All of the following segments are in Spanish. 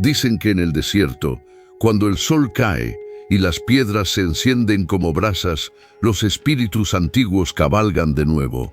Dicen que en el desierto, cuando el sol cae y las piedras se encienden como brasas, los espíritus antiguos cabalgan de nuevo.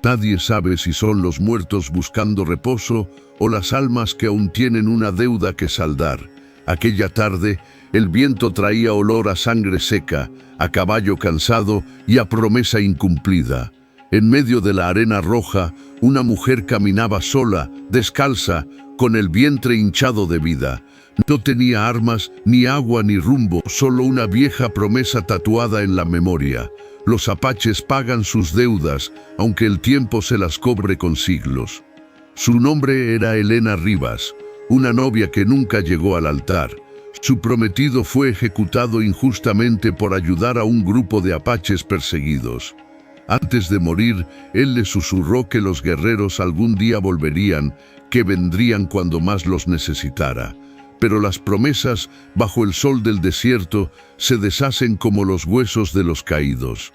Nadie sabe si son los muertos buscando reposo o las almas que aún tienen una deuda que saldar. Aquella tarde, el viento traía olor a sangre seca, a caballo cansado y a promesa incumplida. En medio de la arena roja, una mujer caminaba sola, descalza, con el vientre hinchado de vida. No tenía armas, ni agua, ni rumbo, solo una vieja promesa tatuada en la memoria. Los apaches pagan sus deudas, aunque el tiempo se las cobre con siglos. Su nombre era Elena Rivas, una novia que nunca llegó al altar. Su prometido fue ejecutado injustamente por ayudar a un grupo de apaches perseguidos. Antes de morir, él le susurró que los guerreros algún día volverían, que vendrían cuando más los necesitara. Pero las promesas, bajo el sol del desierto, se deshacen como los huesos de los caídos.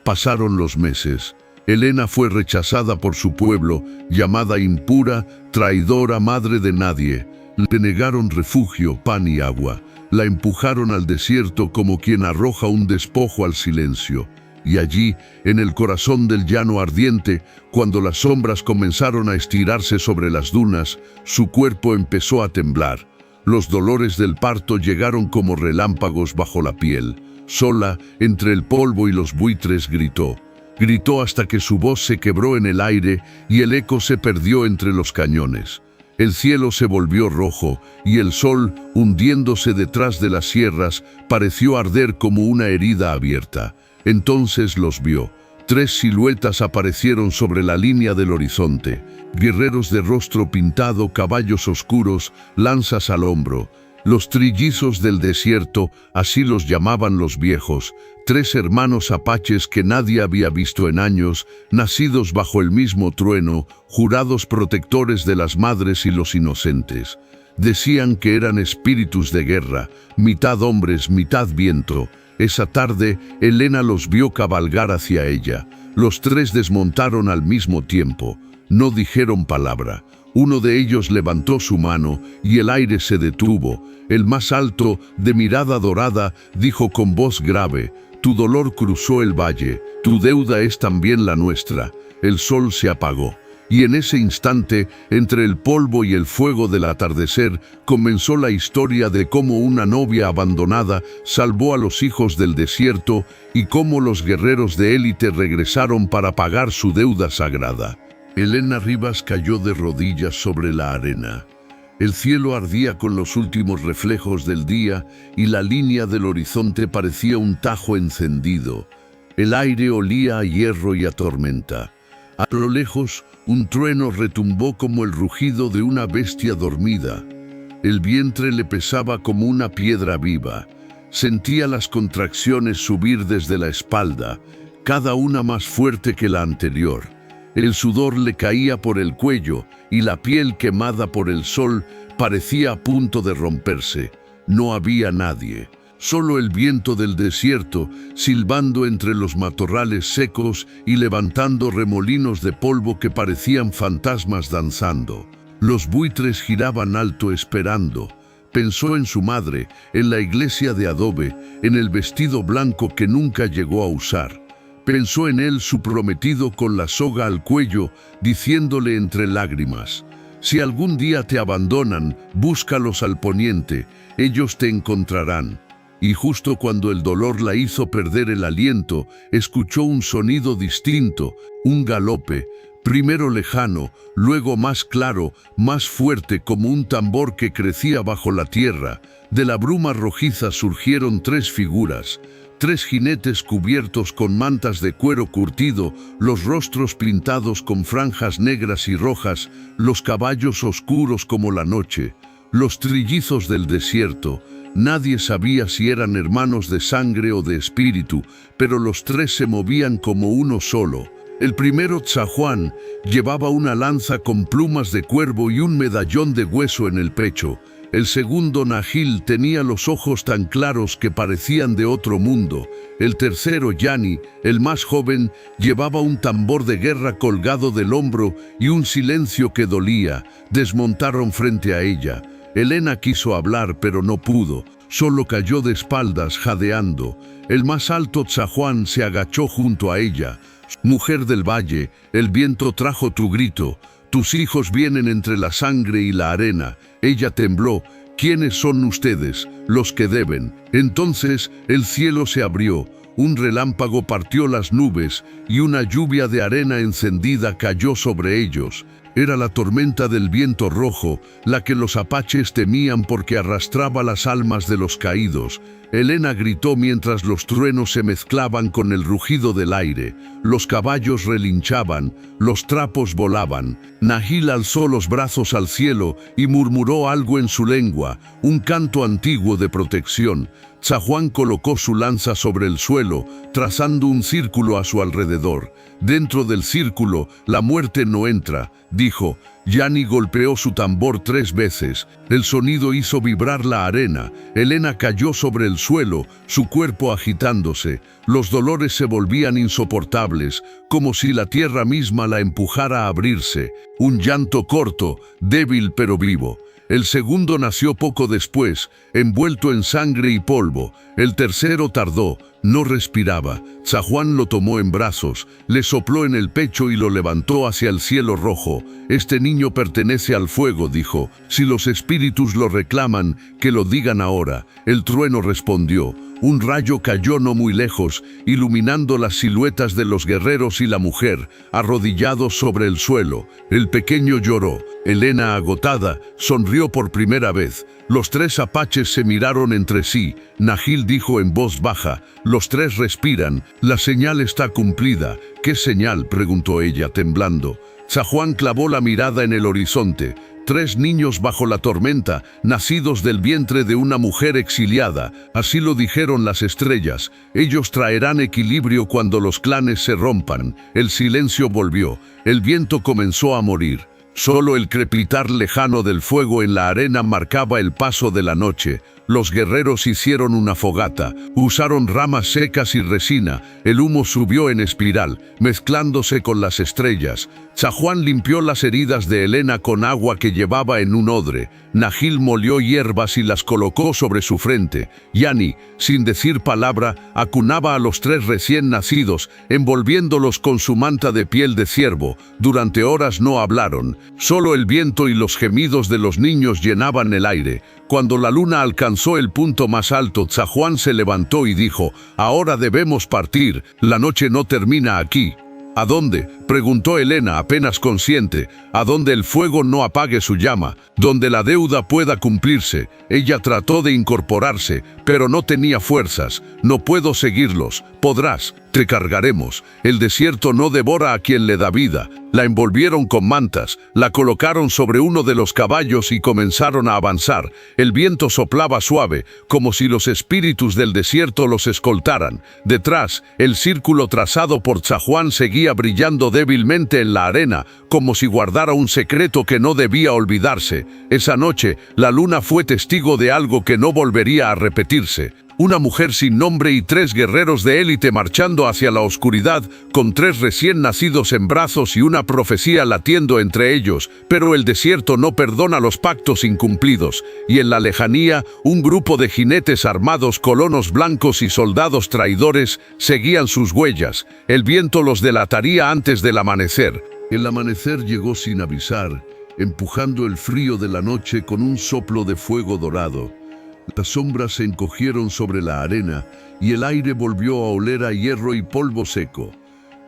Pasaron los meses. Elena fue rechazada por su pueblo, llamada impura, traidora, madre de nadie. Le negaron refugio, pan y agua. La empujaron al desierto como quien arroja un despojo al silencio. Y allí, en el corazón del llano ardiente, cuando las sombras comenzaron a estirarse sobre las dunas, su cuerpo empezó a temblar. Los dolores del parto llegaron como relámpagos bajo la piel. Sola, entre el polvo y los buitres, gritó. Gritó hasta que su voz se quebró en el aire y el eco se perdió entre los cañones. El cielo se volvió rojo y el sol, hundiéndose detrás de las sierras, pareció arder como una herida abierta. Entonces los vio. 3 siluetas aparecieron sobre la línea del horizonte. Guerreros de rostro pintado, caballos oscuros, lanzas al hombro. Los trillizos del desierto, así los llamaban los viejos. 3 hermanos apaches que nadie había visto en años, nacidos bajo el mismo trueno, jurados protectores de las madres y los inocentes. Decían que eran espíritus de guerra, mitad hombres, mitad viento. Esa tarde, Elena los vio cabalgar hacia ella. Los 3 desmontaron al mismo tiempo. No dijeron palabra. Uno de ellos levantó su mano y el aire se detuvo. El más alto, de mirada dorada, dijo con voz grave: «Tu dolor cruzó el valle, tu deuda es también la nuestra». El sol se apagó. Y en ese instante, entre el polvo y el fuego del atardecer, comenzó la historia de cómo una novia abandonada salvó a los hijos del desierto y cómo los guerreros de élite regresaron para pagar su deuda sagrada. Elena Rivas cayó de rodillas sobre la arena. El cielo ardía con los últimos reflejos del día y la línea del horizonte parecía un tajo encendido. El aire olía a hierro y a tormenta. A lo lejos, un trueno retumbó como el rugido de una bestia dormida. El vientre le pesaba como una piedra viva. Sentía las contracciones subir desde la espalda, cada una más fuerte que la anterior. El sudor le caía por el cuello y la piel quemada por el sol parecía a punto de romperse. No había nadie. Solo el viento del desierto, silbando entre los matorrales secos y levantando remolinos de polvo que parecían fantasmas danzando. Los buitres giraban alto esperando. Pensó en su madre, en la iglesia de adobe, en el vestido blanco que nunca llegó a usar. Pensó en él, su prometido, con la soga al cuello, diciéndole entre lágrimas: «Si algún día te abandonan, búscalos al poniente, ellos te encontrarán». Y justo cuando el dolor la hizo perder el aliento, escuchó un sonido distinto, un galope, primero lejano, luego más claro, más fuerte, como un tambor que crecía bajo la tierra. De la bruma rojiza surgieron 3 figuras, 3 jinetes cubiertos con mantas de cuero curtido, los rostros pintados con franjas negras y rojas, los caballos oscuros como la noche, los trillizos del desierto. Nadie sabía si eran hermanos de sangre o de espíritu, pero los 3 se movían como uno solo. El primero, Tzajuán, llevaba una lanza con plumas de cuervo y un medallón de hueso en el pecho. El segundo, Nahil, tenía los ojos tan claros que parecían de otro mundo. El tercero, Yani, el más joven, llevaba un tambor de guerra colgado del hombro y un silencio que dolía. Desmontaron frente a ella. Elena quiso hablar, pero no pudo. Solo cayó de espaldas, jadeando. El más alto Tzahuán se agachó junto a ella. Mujer del valle, el viento trajo tu grito. Tus hijos vienen entre la sangre y la arena. Ella tembló. ¿Quiénes son ustedes? Los que deben. Entonces el cielo se abrió. Un relámpago partió las nubes y una lluvia de arena encendida cayó sobre ellos. Era la tormenta del viento rojo, la que los apaches temían porque arrastraba las almas de los caídos. Elena gritó mientras los truenos se mezclaban con el rugido del aire. Los caballos relinchaban, los trapos volaban. Nahil alzó los brazos al cielo y murmuró algo en su lengua, un canto antiguo de protección. Tzahuán colocó su lanza sobre el suelo, trazando un círculo a su alrededor. Dentro del círculo, la muerte no entra, dijo. Yani golpeó su tambor 3 veces. El sonido hizo vibrar la arena. Elena cayó sobre el suelo, su cuerpo agitándose. Los dolores se volvían insoportables, como si la tierra misma la empujara a abrirse. Un llanto corto, débil pero vivo. El segundo nació poco después, envuelto en sangre y polvo. El tercero tardó, no respiraba. Tzahuán lo tomó en brazos, le sopló en el pecho y lo levantó hacia el cielo rojo. Este niño pertenece al fuego, dijo. Si los espíritus lo reclaman, que lo digan ahora. El trueno respondió. Un rayo cayó no muy lejos, iluminando las siluetas de los guerreros y la mujer, arrodillados sobre el suelo. El pequeño lloró. Elena, agotada, sonrió por primera vez. Los 3 apaches se miraron entre sí. Nahil dijo en voz baja, «Los 3 respiran, la señal está cumplida». «¿Qué señal?», preguntó ella, temblando. Tzahuán clavó la mirada en el horizonte. 3 niños bajo la tormenta, nacidos del vientre de una mujer exiliada. Así lo dijeron las estrellas. Ellos traerán equilibrio cuando los clanes se rompan. El silencio volvió. El viento comenzó a morir. Solo el crepitar lejano del fuego en la arena marcaba el paso de la noche. Los guerreros hicieron una fogata, usaron ramas secas y resina. El humo subió en espiral, mezclándose con las estrellas. Tzahuán limpió las heridas de Elena con agua que llevaba en un odre. Nahil molió hierbas y las colocó sobre su frente. Yani, sin decir palabra, acunaba a los 3 recién nacidos, envolviéndolos con su manta de piel de ciervo. Durante horas no hablaron. Solo el viento y los gemidos de los niños llenaban el aire. Cuando la luna alcanzó el punto más alto, Tzahuán se levantó y dijo, «Ahora debemos partir, la noche no termina aquí». «¿A dónde?», preguntó Elena, apenas consciente. «A donde el fuego no apague su llama, donde la deuda pueda cumplirse». Ella trató de incorporarse, pero no tenía fuerzas. «No puedo seguirlos». «Podrás, te cargaremos. El desierto no devora a quien le da vida». La envolvieron con mantas, la colocaron sobre uno de los caballos y comenzaron a avanzar. El viento soplaba suave, como si los espíritus del desierto los escoltaran. Detrás, el círculo trazado por Tzahuán seguía brillando débilmente en la arena, como si guardara un secreto que no debía olvidarse. Esa noche, la luna fue testigo de algo que no volvería a repetirse. Una mujer sin nombre y 3 guerreros de élite marchando hacia la oscuridad, con 3 recién nacidos en brazos y una profecía latiendo entre ellos. Pero el desierto no perdona los pactos incumplidos. Y en la lejanía, un grupo de jinetes armados, colonos blancos y soldados traidores, seguían sus huellas. El viento los delataría antes del amanecer. El amanecer llegó sin avisar, empujando el frío de la noche con un soplo de fuego dorado. Las sombras se encogieron sobre la arena y el aire volvió a oler a hierro y polvo seco.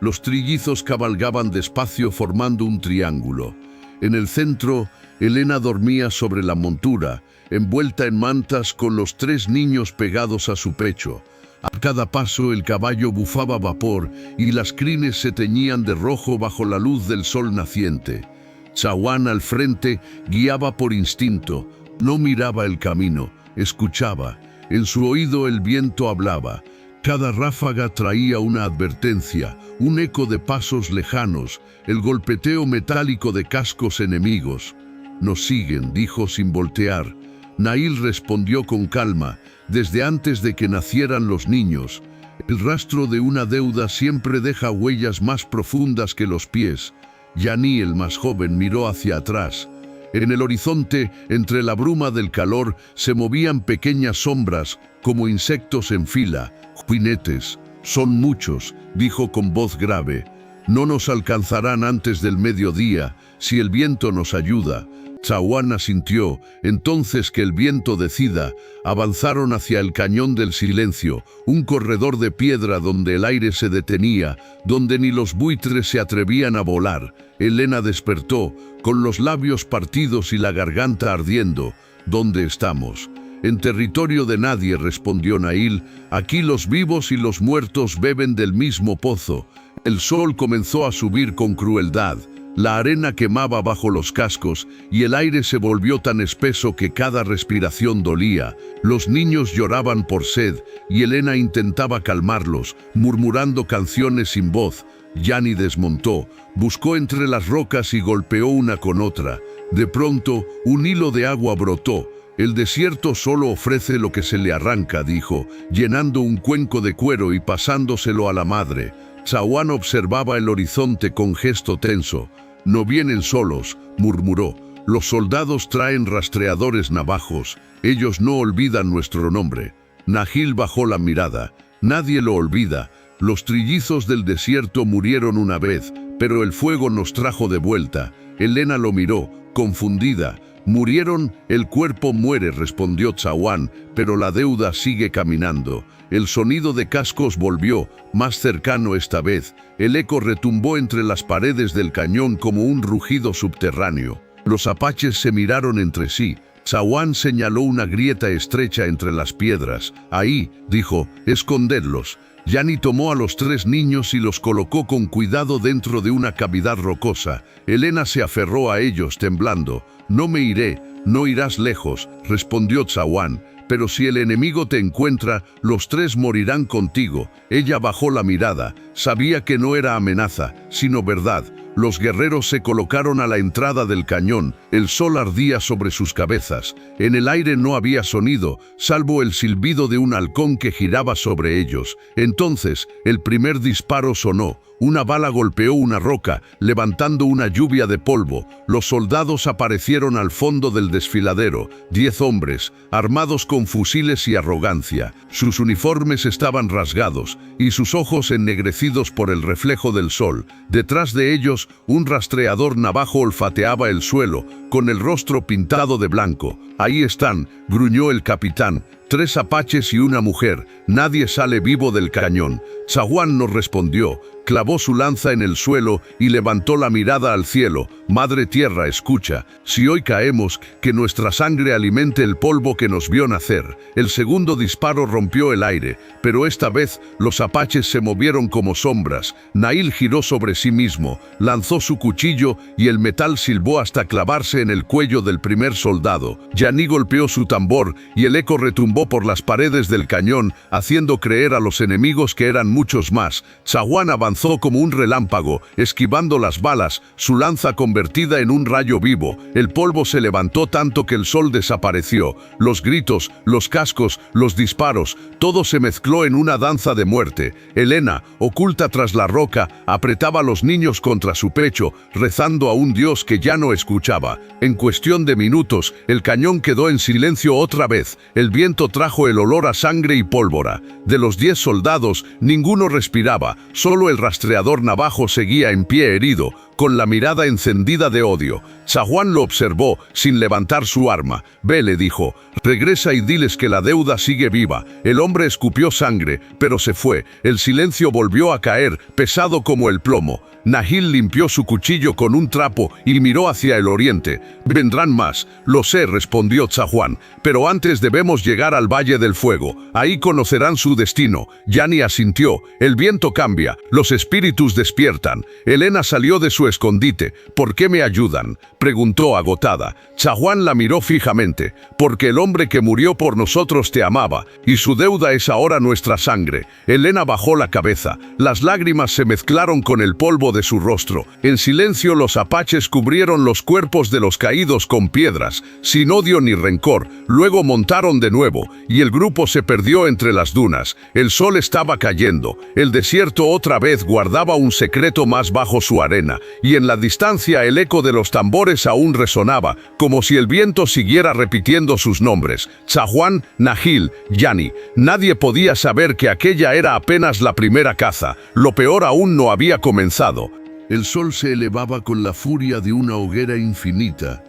Los trillizos cabalgaban despacio formando un triángulo. En el centro, Elena dormía sobre la montura, envuelta en mantas con los 3 niños pegados a su pecho. A cada paso el caballo bufaba vapor y las crines se teñían de rojo bajo la luz del sol naciente. Tzahuán al frente guiaba por instinto, no miraba el camino. Escuchaba. En su oído el viento hablaba. Cada ráfaga traía una advertencia, un eco de pasos lejanos, el golpeteo metálico de cascos enemigos. «Nos siguen», dijo sin voltear. Nahil respondió con calma, desde antes de que nacieran los niños. El rastro de una deuda siempre deja huellas más profundas que los pies. Yani, el más joven, miró hacia atrás. En el horizonte, entre la bruma del calor, se movían pequeñas sombras, como insectos en fila. «Jinetes, son muchos», dijo con voz grave. «No nos alcanzarán antes del mediodía, si el viento nos ayuda». Chawan asintió. Entonces que el viento decida, avanzaron hacia el cañón del silencio, un corredor de piedra donde el aire se detenía, donde ni los buitres se atrevían a volar. Elena despertó, con los labios partidos y la garganta ardiendo. «¿Dónde estamos?» «En territorio de nadie», respondió Nahil. «Aquí los vivos y los muertos beben del mismo pozo». El sol comenzó a subir con crueldad. La arena quemaba bajo los cascos y el aire se volvió tan espeso que cada respiración dolía. Los niños lloraban por sed y Elena intentaba calmarlos, murmurando canciones sin voz. Yani desmontó, buscó entre las rocas y golpeó una con otra. De pronto, un hilo de agua brotó. «El desierto solo ofrece lo que se le arranca», dijo, llenando un cuenco de cuero y pasándoselo a la madre. Chawan observaba el horizonte con gesto tenso. «No vienen solos», murmuró. «Los soldados traen rastreadores navajos. Ellos no olvidan nuestro nombre». Nahil bajó la mirada. «Nadie lo olvida. Los trillizos del desierto murieron una vez, pero el fuego nos trajo de vuelta». Elena lo miró, confundida. «Murieron, el cuerpo muere», respondió Chawan, «pero la deuda sigue caminando». El sonido de cascos volvió, más cercano esta vez. El eco retumbó entre las paredes del cañón como un rugido subterráneo. Los apaches se miraron entre sí. Chawan señaló una grieta estrecha entre las piedras. «Ahí», dijo, «escondedlos». Yani tomó a los 3 niños y los colocó con cuidado dentro de una cavidad rocosa. Elena se aferró a ellos temblando. «No me iré, no irás lejos», respondió Chawan. «Pero si el enemigo te encuentra, los 3 morirán contigo». Ella bajó la mirada. Sabía que no era amenaza, sino verdad. Los guerreros se colocaron a la entrada del cañón. El sol ardía sobre sus cabezas. En el aire no había sonido, salvo el silbido de un halcón que giraba sobre ellos. Entonces, el primer disparo sonó. Una bala golpeó una roca, levantando una lluvia de polvo. Los soldados aparecieron al fondo del desfiladero. 10 hombres, armados con fusiles y arrogancia. Sus uniformes estaban rasgados y sus ojos ennegrecidos por el reflejo del sol. Detrás de ellos, un rastreador navajo olfateaba el suelo, con el rostro pintado de blanco. «Ahí están», gruñó el capitán. «3 apaches y una mujer. Nadie sale vivo del cañón». Chawan no respondió. Clavó su lanza en el suelo y levantó la mirada al cielo. «Madre Tierra, escucha. Si hoy caemos, que nuestra sangre alimente el polvo que nos vio nacer». El segundo disparo rompió el aire, pero esta vez los apaches se movieron como sombras. Nahil giró sobre sí mismo, lanzó su cuchillo y el metal silbó hasta clavarse en el cuello del primer soldado. Yani golpeó su tambor y el eco retumbó por las paredes del cañón, haciendo creer a los enemigos que eran muchos más. Chawan avanzó como un relámpago, esquivando las balas, su lanza convertida en un rayo vivo. El polvo se levantó tanto que el sol desapareció. Los gritos, los cascos, los disparos, todo se mezcló en una danza de muerte. Elena, oculta tras la roca, apretaba a los niños contra su pecho, rezando a un dios que ya no escuchaba. En cuestión de minutos, el cañón quedó en silencio otra vez. El viento trajo el olor a sangre y pólvora. De los 10 soldados, ninguno respiraba, solo el rastreador navajo seguía en pie herido, con la mirada encendida de odio. Chawan lo observó, sin levantar su arma. «Ve», le dijo, «regresa y diles que la deuda sigue viva». El hombre escupió sangre, pero se fue. El silencio volvió a caer, pesado como el plomo. Nahil limpió su cuchillo con un trapo y miró hacia el oriente. «Vendrán más». «Lo sé», respondió Chawan, «pero antes debemos llegar al Valle del Fuego. Ahí conocerán su destino». Yani asintió. «El viento cambia, los espíritus despiertan». Elena salió de su escondite. «¿Por qué me ayudan?», preguntó agotada. Chawan la miró fijamente. «Porque el hombre que murió por nosotros te amaba, y su deuda es ahora nuestra sangre». Elena bajó la cabeza. Las lágrimas se mezclaron con el polvo de su rostro. En silencio los apaches cubrieron los cuerpos de los caídos con piedras, sin odio ni rencor. Luego montaron de nuevo, y el grupo se perdió entre las dunas. El sol estaba cayendo. El desierto otra vez guardaba un secreto más bajo su arena, y en la distancia el eco de los tambores aún resonaba, como si el viento siguiera repitiendo sus nombres: Tzahuán, Nahil, Yani. Nadie podía saber que aquella era apenas la primera caza. Lo peor aún no había comenzado. El sol se elevaba con la furia de una hoguera infinita.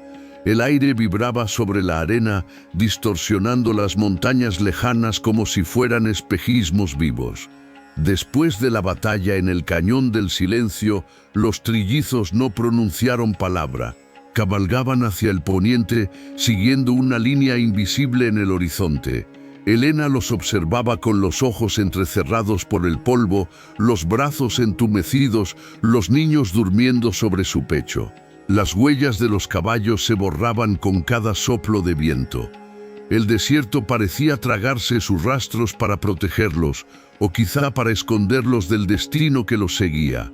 El aire vibraba sobre la arena, distorsionando las montañas lejanas como si fueran espejismos vivos. Después de la batalla en el cañón del silencio, los trillizos no pronunciaron palabra. Cabalgaban hacia el poniente, siguiendo una línea invisible en el horizonte. Helena los observaba con los ojos entrecerrados por el polvo, los brazos entumecidos, los niños durmiendo sobre su pecho. Las huellas de los caballos se borraban con cada soplo de viento. El desierto parecía tragarse sus rastros para protegerlos, o quizá para esconderlos del destino que los seguía.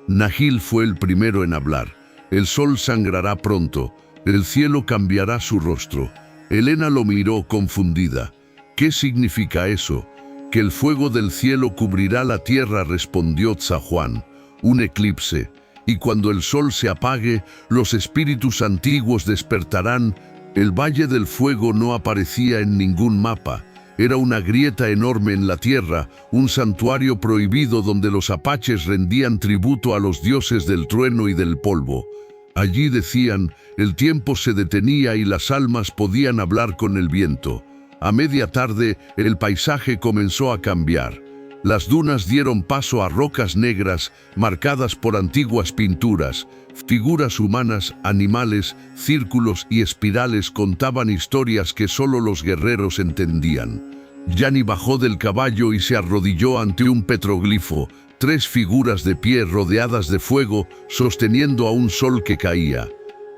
Nahil fue el primero en hablar. El sol sangrará pronto, el cielo cambiará su rostro. Helena lo miró confundida. ¿Qué significa eso? Que el fuego del cielo cubrirá la tierra, respondió Tzahuán. Un eclipse. Y cuando el sol se apague, los espíritus antiguos despertarán. El Valle del Fuego no aparecía en ningún mapa. Era una grieta enorme en la tierra, un santuario prohibido donde los apaches rendían tributo a los dioses del trueno y del polvo. Allí, decían, el tiempo se detenía y las almas podían hablar con el viento. A media tarde, el paisaje comenzó a cambiar. Las dunas dieron paso a rocas negras, marcadas por antiguas pinturas. Figuras humanas, animales, círculos y espirales contaban historias que solo los guerreros entendían. Yani bajó del caballo y se arrodilló ante un petroglifo, 3 figuras de pie rodeadas de fuego, sosteniendo a un sol que caía.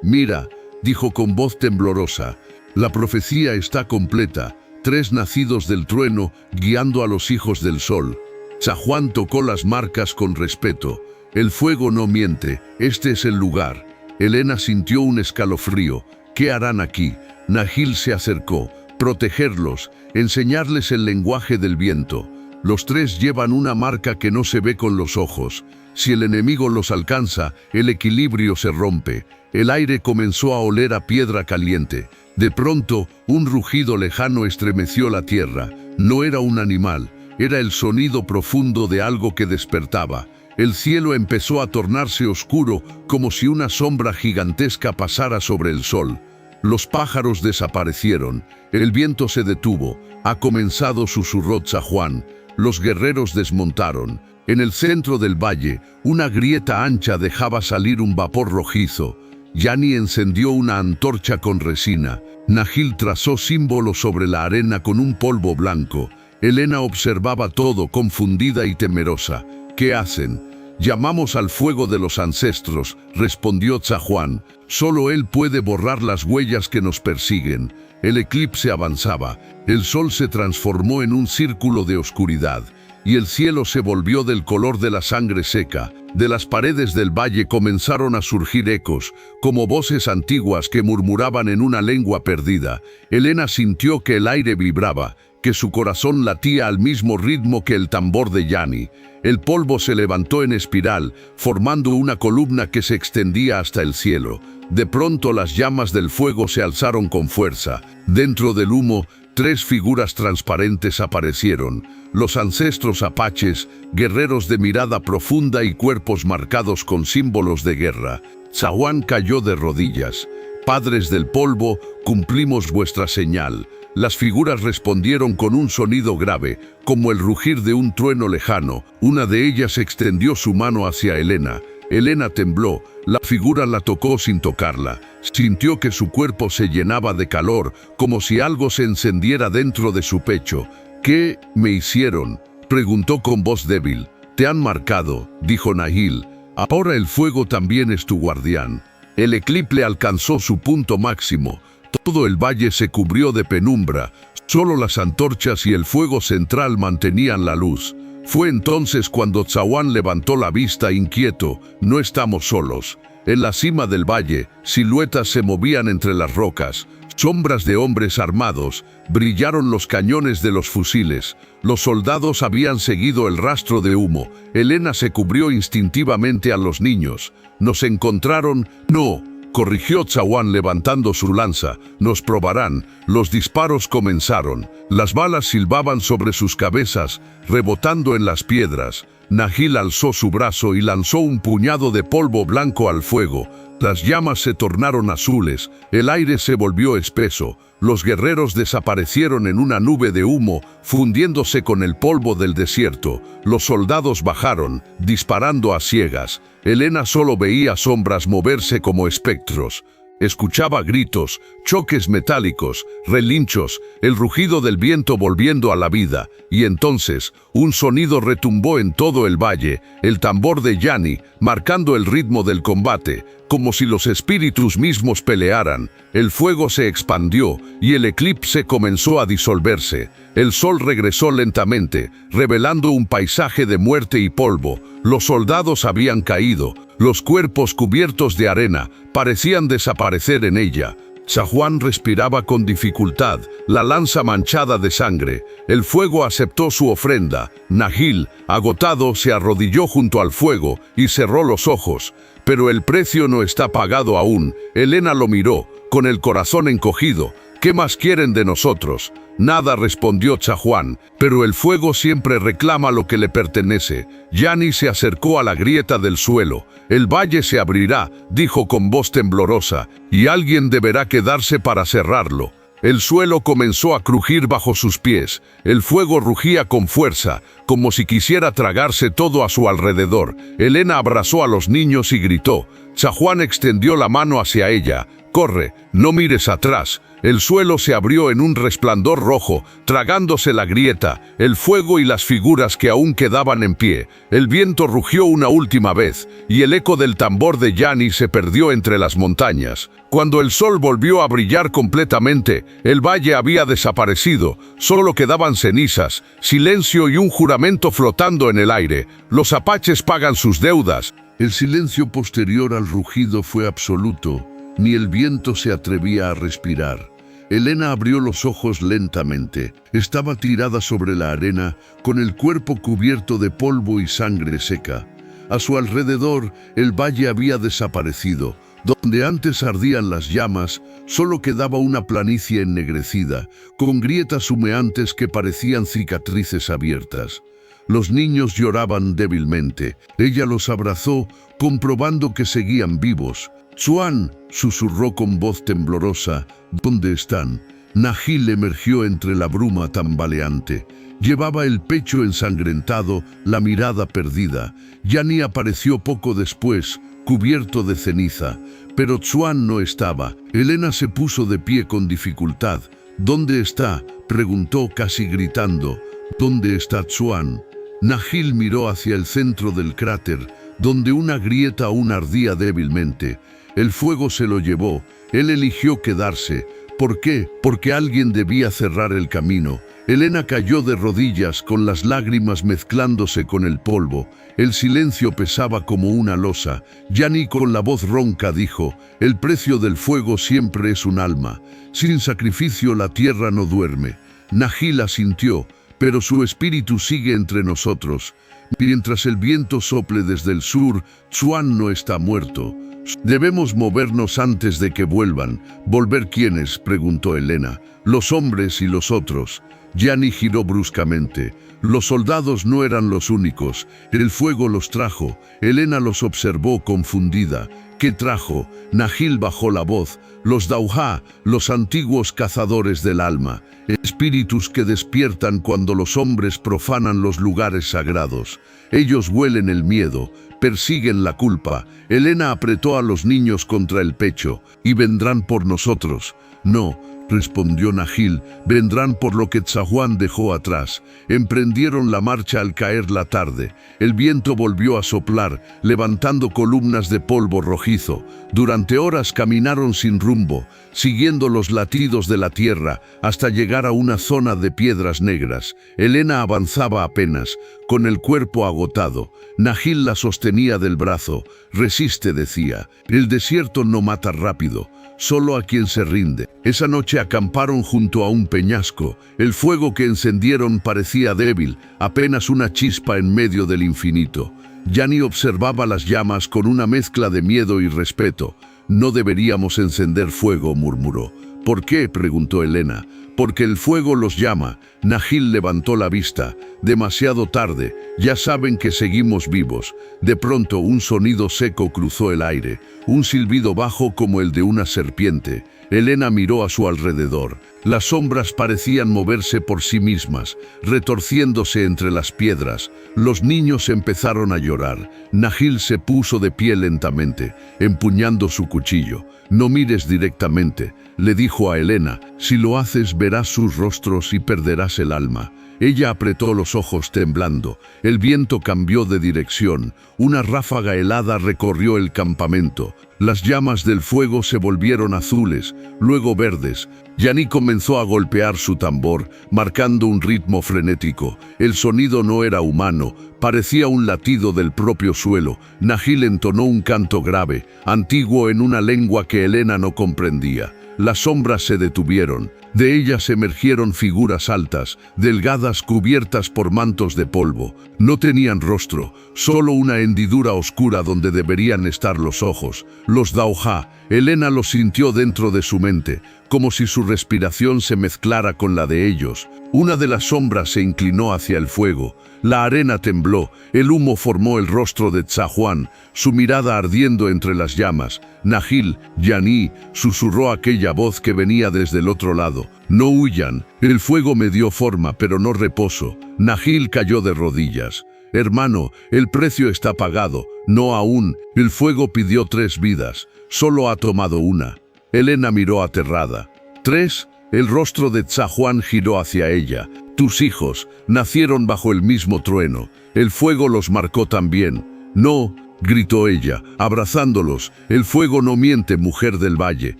«Mira», dijo con voz temblorosa, «la profecía está completa. 3 nacidos del trueno guiando a los hijos del sol». Tzahuán tocó las marcas con respeto. «El fuego no miente, este es el lugar». Helena sintió un escalofrío. «¿Qué harán aquí?». Nahil se acercó. «Protegerlos, enseñarles el lenguaje del viento. Los 3 llevan una marca que no se ve con los ojos. Si el enemigo los alcanza, el equilibrio se rompe». El aire comenzó a oler a piedra caliente. De pronto, un rugido lejano estremeció la tierra. No era un animal, era el sonido profundo de algo que despertaba. El cielo empezó a tornarse oscuro, como si una sombra gigantesca pasara sobre el sol. Los pájaros desaparecieron, el viento se detuvo. «Ha comenzado», susurró Tzahuán. Los guerreros desmontaron. En el centro del valle, una grieta ancha dejaba salir un vapor rojizo. Yani encendió una antorcha con resina. Nahil trazó símbolos sobre la arena con un polvo blanco. Helena observaba todo, confundida y temerosa. «¿Qué hacen?». «Llamamos al fuego de los ancestros», respondió Tzahuán. «Solo él puede borrar las huellas que nos persiguen». El eclipse avanzaba. El sol se transformó en un círculo de oscuridad, y el cielo se volvió del color de la sangre seca. De las paredes del valle comenzaron a surgir ecos, como voces antiguas que murmuraban en una lengua perdida. Helena sintió que el aire vibraba, que su corazón latía al mismo ritmo que el tambor de Yani. El polvo se levantó en espiral, formando una columna que se extendía hasta el cielo. De pronto las llamas del fuego se alzaron con fuerza. Dentro del humo, 3 figuras transparentes aparecieron. Los ancestros apaches, guerreros de mirada profunda y cuerpos marcados con símbolos de guerra. Tzahuán cayó de rodillas. «Padres del polvo, cumplimos vuestra señal». Las figuras respondieron con un sonido grave, como el rugir de un trueno lejano. Una de ellas extendió su mano hacia Helena. Helena tembló. La figura la tocó sin tocarla. Sintió que su cuerpo se llenaba de calor, como si algo se encendiera dentro de su pecho. «¿Qué me hicieron?», preguntó con voz débil. «Te han marcado», dijo Nahil. «Ahora el fuego también es tu guardián». El eclipse alcanzó su punto máximo. Todo el valle se cubrió de penumbra. Solo las antorchas y el fuego central mantenían la luz. Fue entonces cuando Tzahuán levantó la vista inquieto. «No estamos solos». En la cima del valle, siluetas se movían entre las rocas. Sombras de hombres armados, brillaron los cañones de los fusiles. Los soldados habían seguido el rastro de humo. Helena se cubrió instintivamente a los niños. ¿Nos encontraron? No, corrigió Chahuán levantando su lanza. Nos probarán. Los disparos comenzaron. Las balas silbaban sobre sus cabezas, rebotando en las piedras. Nahil alzó su brazo y lanzó un puñado de polvo blanco al fuego. Las llamas se tornaron azules, el aire se volvió espeso, los guerreros desaparecieron en una nube de humo, fundiéndose con el polvo del desierto. Los soldados bajaron, disparando a ciegas. Helena solo veía sombras moverse como espectros. Escuchaba gritos, choques metálicos, relinchos, el rugido del viento volviendo a la vida, y entonces un sonido retumbó en todo el valle, el tambor de Yani, marcando el ritmo del combate, como si los espíritus mismos pelearan. El fuego se expandió y el eclipse comenzó a disolverse. El sol regresó lentamente, revelando un paisaje de muerte y polvo. Los soldados habían caído, los cuerpos cubiertos de arena parecían desaparecer en ella. Chahuán respiraba con dificultad, la lanza manchada de sangre. El fuego aceptó su ofrenda. Nahil, agotado, se arrodilló junto al fuego y cerró los ojos. Pero el precio no está pagado aún. Helena lo miró, con el corazón encogido. ¿Qué más quieren de nosotros? Nada, respondió Chahuán, pero el fuego siempre reclama lo que le pertenece. Yani se acercó a la grieta del suelo. El valle se abrirá, dijo con voz temblorosa, y alguien deberá quedarse para cerrarlo. El suelo comenzó a crujir bajo sus pies. El fuego rugía con fuerza, como si quisiera tragarse todo a su alrededor. Helena abrazó a los niños y gritó. Chahuán extendió la mano hacia ella. «Corre, no mires atrás». El suelo se abrió en un resplandor rojo, tragándose la grieta, el fuego y las figuras que aún quedaban en pie. El viento rugió una última vez, y el eco del tambor de Yani se perdió entre las montañas. Cuando el sol volvió a brillar completamente, el valle había desaparecido, solo quedaban cenizas, silencio y un juramento flotando en el aire. Los apaches pagan sus deudas. El silencio posterior al rugido fue absoluto, ni el viento se atrevía a respirar. Helena abrió los ojos lentamente. Estaba tirada sobre la arena, con el cuerpo cubierto de polvo y sangre seca. A su alrededor, el valle había desaparecido. Donde antes ardían las llamas, solo quedaba una planicie ennegrecida, con grietas humeantes que parecían cicatrices abiertas. Los niños lloraban débilmente. Ella los abrazó, comprobando que seguían vivos. «Chuan», susurró con voz temblorosa, «¿dónde están?» Nahil emergió entre la bruma tambaleante. Llevaba el pecho ensangrentado, la mirada perdida. Yani apareció poco después, cubierto de ceniza. Pero Chuan no estaba. Helena se puso de pie con dificultad. «¿Dónde está?», preguntó casi gritando. «¿Dónde está Chuan?». Nahil miró hacia el centro del cráter, donde una grieta aún ardía débilmente. El fuego se lo llevó. Él eligió quedarse. ¿Por qué? Porque alguien debía cerrar el camino. Helena cayó de rodillas con las lágrimas mezclándose con el polvo. El silencio pesaba como una losa. Yani con la voz ronca dijo, «El precio del fuego siempre es un alma. Sin sacrificio la tierra no duerme». Nahil asintió, «Pero su espíritu sigue entre nosotros. Mientras el viento sople desde el sur, Chuan no está muerto». «Debemos movernos antes de que vuelvan». «¿Volver quiénes?», preguntó Helena. «Los hombres y los otros». Yani giró bruscamente. Los soldados no eran los únicos. El fuego los trajo. Helena los observó confundida. «¿Qué trajo?». Nahil bajó la voz. «Los Dauha, los antiguos cazadores del alma. Espíritus que despiertan cuando los hombres profanan los lugares sagrados. Ellos huelen el miedo, persiguen la culpa». Helena apretó a los niños contra el pecho. «¿Y vendrán por nosotros?». «No», respondió Nahil, «vendrán por lo que Chahuán dejó atrás». Emprendieron la marcha al caer la tarde. El viento volvió a soplar, levantando columnas de polvo rojizo. Durante horas caminaron sin rumbo, siguiendo los latidos de la tierra, hasta llegar a una zona de piedras negras. Helena avanzaba apenas, con el cuerpo agotado. Nahil la sostenía del brazo. «Resiste», decía. «El desierto no mata rápido». solo a quien se rinde. Esa noche acamparon junto a un peñasco. El fuego que encendieron parecía débil, apenas una chispa en medio del infinito. Gianni observaba las llamas con una mezcla de miedo y respeto. «No deberíamos encender fuego», murmuró. «¿Por qué?», preguntó Elena. «Porque el fuego los llama». Nahil levantó la vista. «Demasiado tarde. Ya saben que seguimos vivos». De pronto un sonido seco cruzó el aire, un silbido bajo como el de una serpiente. Elena miró a su alrededor. Las sombras parecían moverse por sí mismas, retorciéndose entre las piedras. Los niños empezaron a llorar. Nahil se puso de pie lentamente, empuñando su cuchillo. «No mires directamente», le dijo a Elena. «Si lo haces verás sus rostros y perderás el alma». Ella apretó los ojos temblando. El viento cambió de dirección. Una ráfaga helada recorrió el campamento. Las llamas del fuego se volvieron azules, luego verdes. Gianni comenzó a golpear su tambor, marcando un ritmo frenético. El sonido no era humano, parecía un latido del propio suelo. Nahil entonó un canto grave, antiguo en una lengua que Elena no comprendía. Las sombras se detuvieron. De ellas emergieron figuras altas, delgadas, cubiertas por mantos de polvo. No tenían rostro, solo una hendidura oscura donde deberían estar los ojos. Los Dauja. Elena los sintió dentro de su mente, como si su respiración se mezclara con la de ellos. Una de las sombras se inclinó hacia el fuego. La arena tembló, el humo formó el rostro de Tzahuán, su mirada ardiendo entre las llamas. «Nahil, Gianni», susurró aquella voz que venía desde el otro lado. «No huyan». El fuego me dio forma, pero no reposo. Nahil cayó de rodillas. «Hermano, el precio está pagado». «No aún». El fuego pidió 3 vidas. Solo ha tomado una. Elena miró aterrada. «¿3?» El rostro de Tzahuán giró hacia ella. «Tus hijos nacieron bajo el mismo trueno. El fuego los marcó también». «No», gritó ella, abrazándolos. «El fuego no miente, mujer del valle.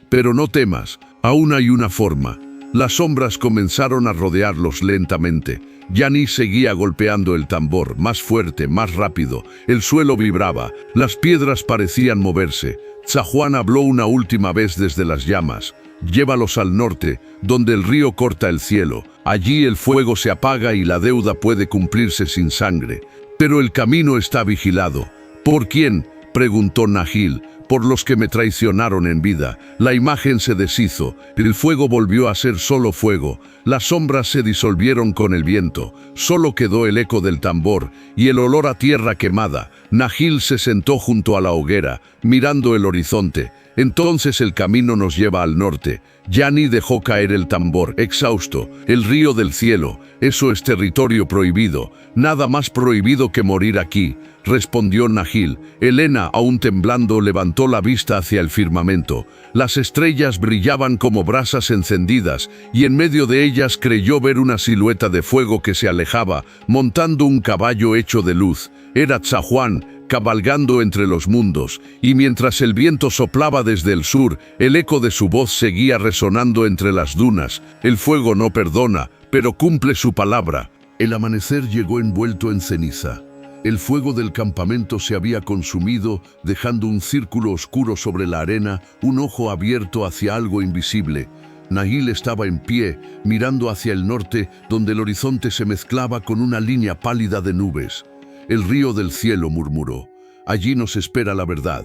Pero no temas, aún hay una forma». Las sombras comenzaron a rodearlos lentamente. Gianni seguía golpeando el tambor, más fuerte, más rápido. El suelo vibraba, las piedras parecían moverse. Tzahuán habló una última vez desde las llamas. «Llévalos al norte, donde el río corta el cielo. Allí el fuego se apaga y la deuda puede cumplirse sin sangre. Pero el camino está vigilado». «¿Por quién?», preguntó Nahil. «Por los que me traicionaron en vida». La imagen se deshizo. El fuego volvió a ser solo fuego. Las sombras se disolvieron con el viento. Solo quedó el eco del tambor y el olor a tierra quemada. Nahil se sentó junto a la hoguera, mirando el horizonte. «Entonces el camino nos lleva al norte». Gianni dejó caer el tambor, exhausto. «El río del cielo. Eso es territorio prohibido. Nada más prohibido que morir aquí», respondió Nahil. Elena, aún temblando, levantó la vista hacia el firmamento. Las estrellas brillaban como brasas encendidas, y en medio de ellas creyó ver una silueta de fuego que se alejaba, montando un caballo hecho de luz. Era Tzahuán, cabalgando entre los mundos, y mientras el viento soplaba desde el sur, el eco de su voz seguía resonando entre las dunas. «El fuego no perdona, pero cumple su palabra». El amanecer llegó envuelto en ceniza. El fuego del campamento se había consumido, dejando un círculo oscuro sobre la arena, un ojo abierto hacia algo invisible. Nahil estaba en pie, mirando hacia el norte, donde el horizonte se mezclaba con una línea pálida de nubes. «El río del cielo», murmuró. «Allí nos espera la verdad».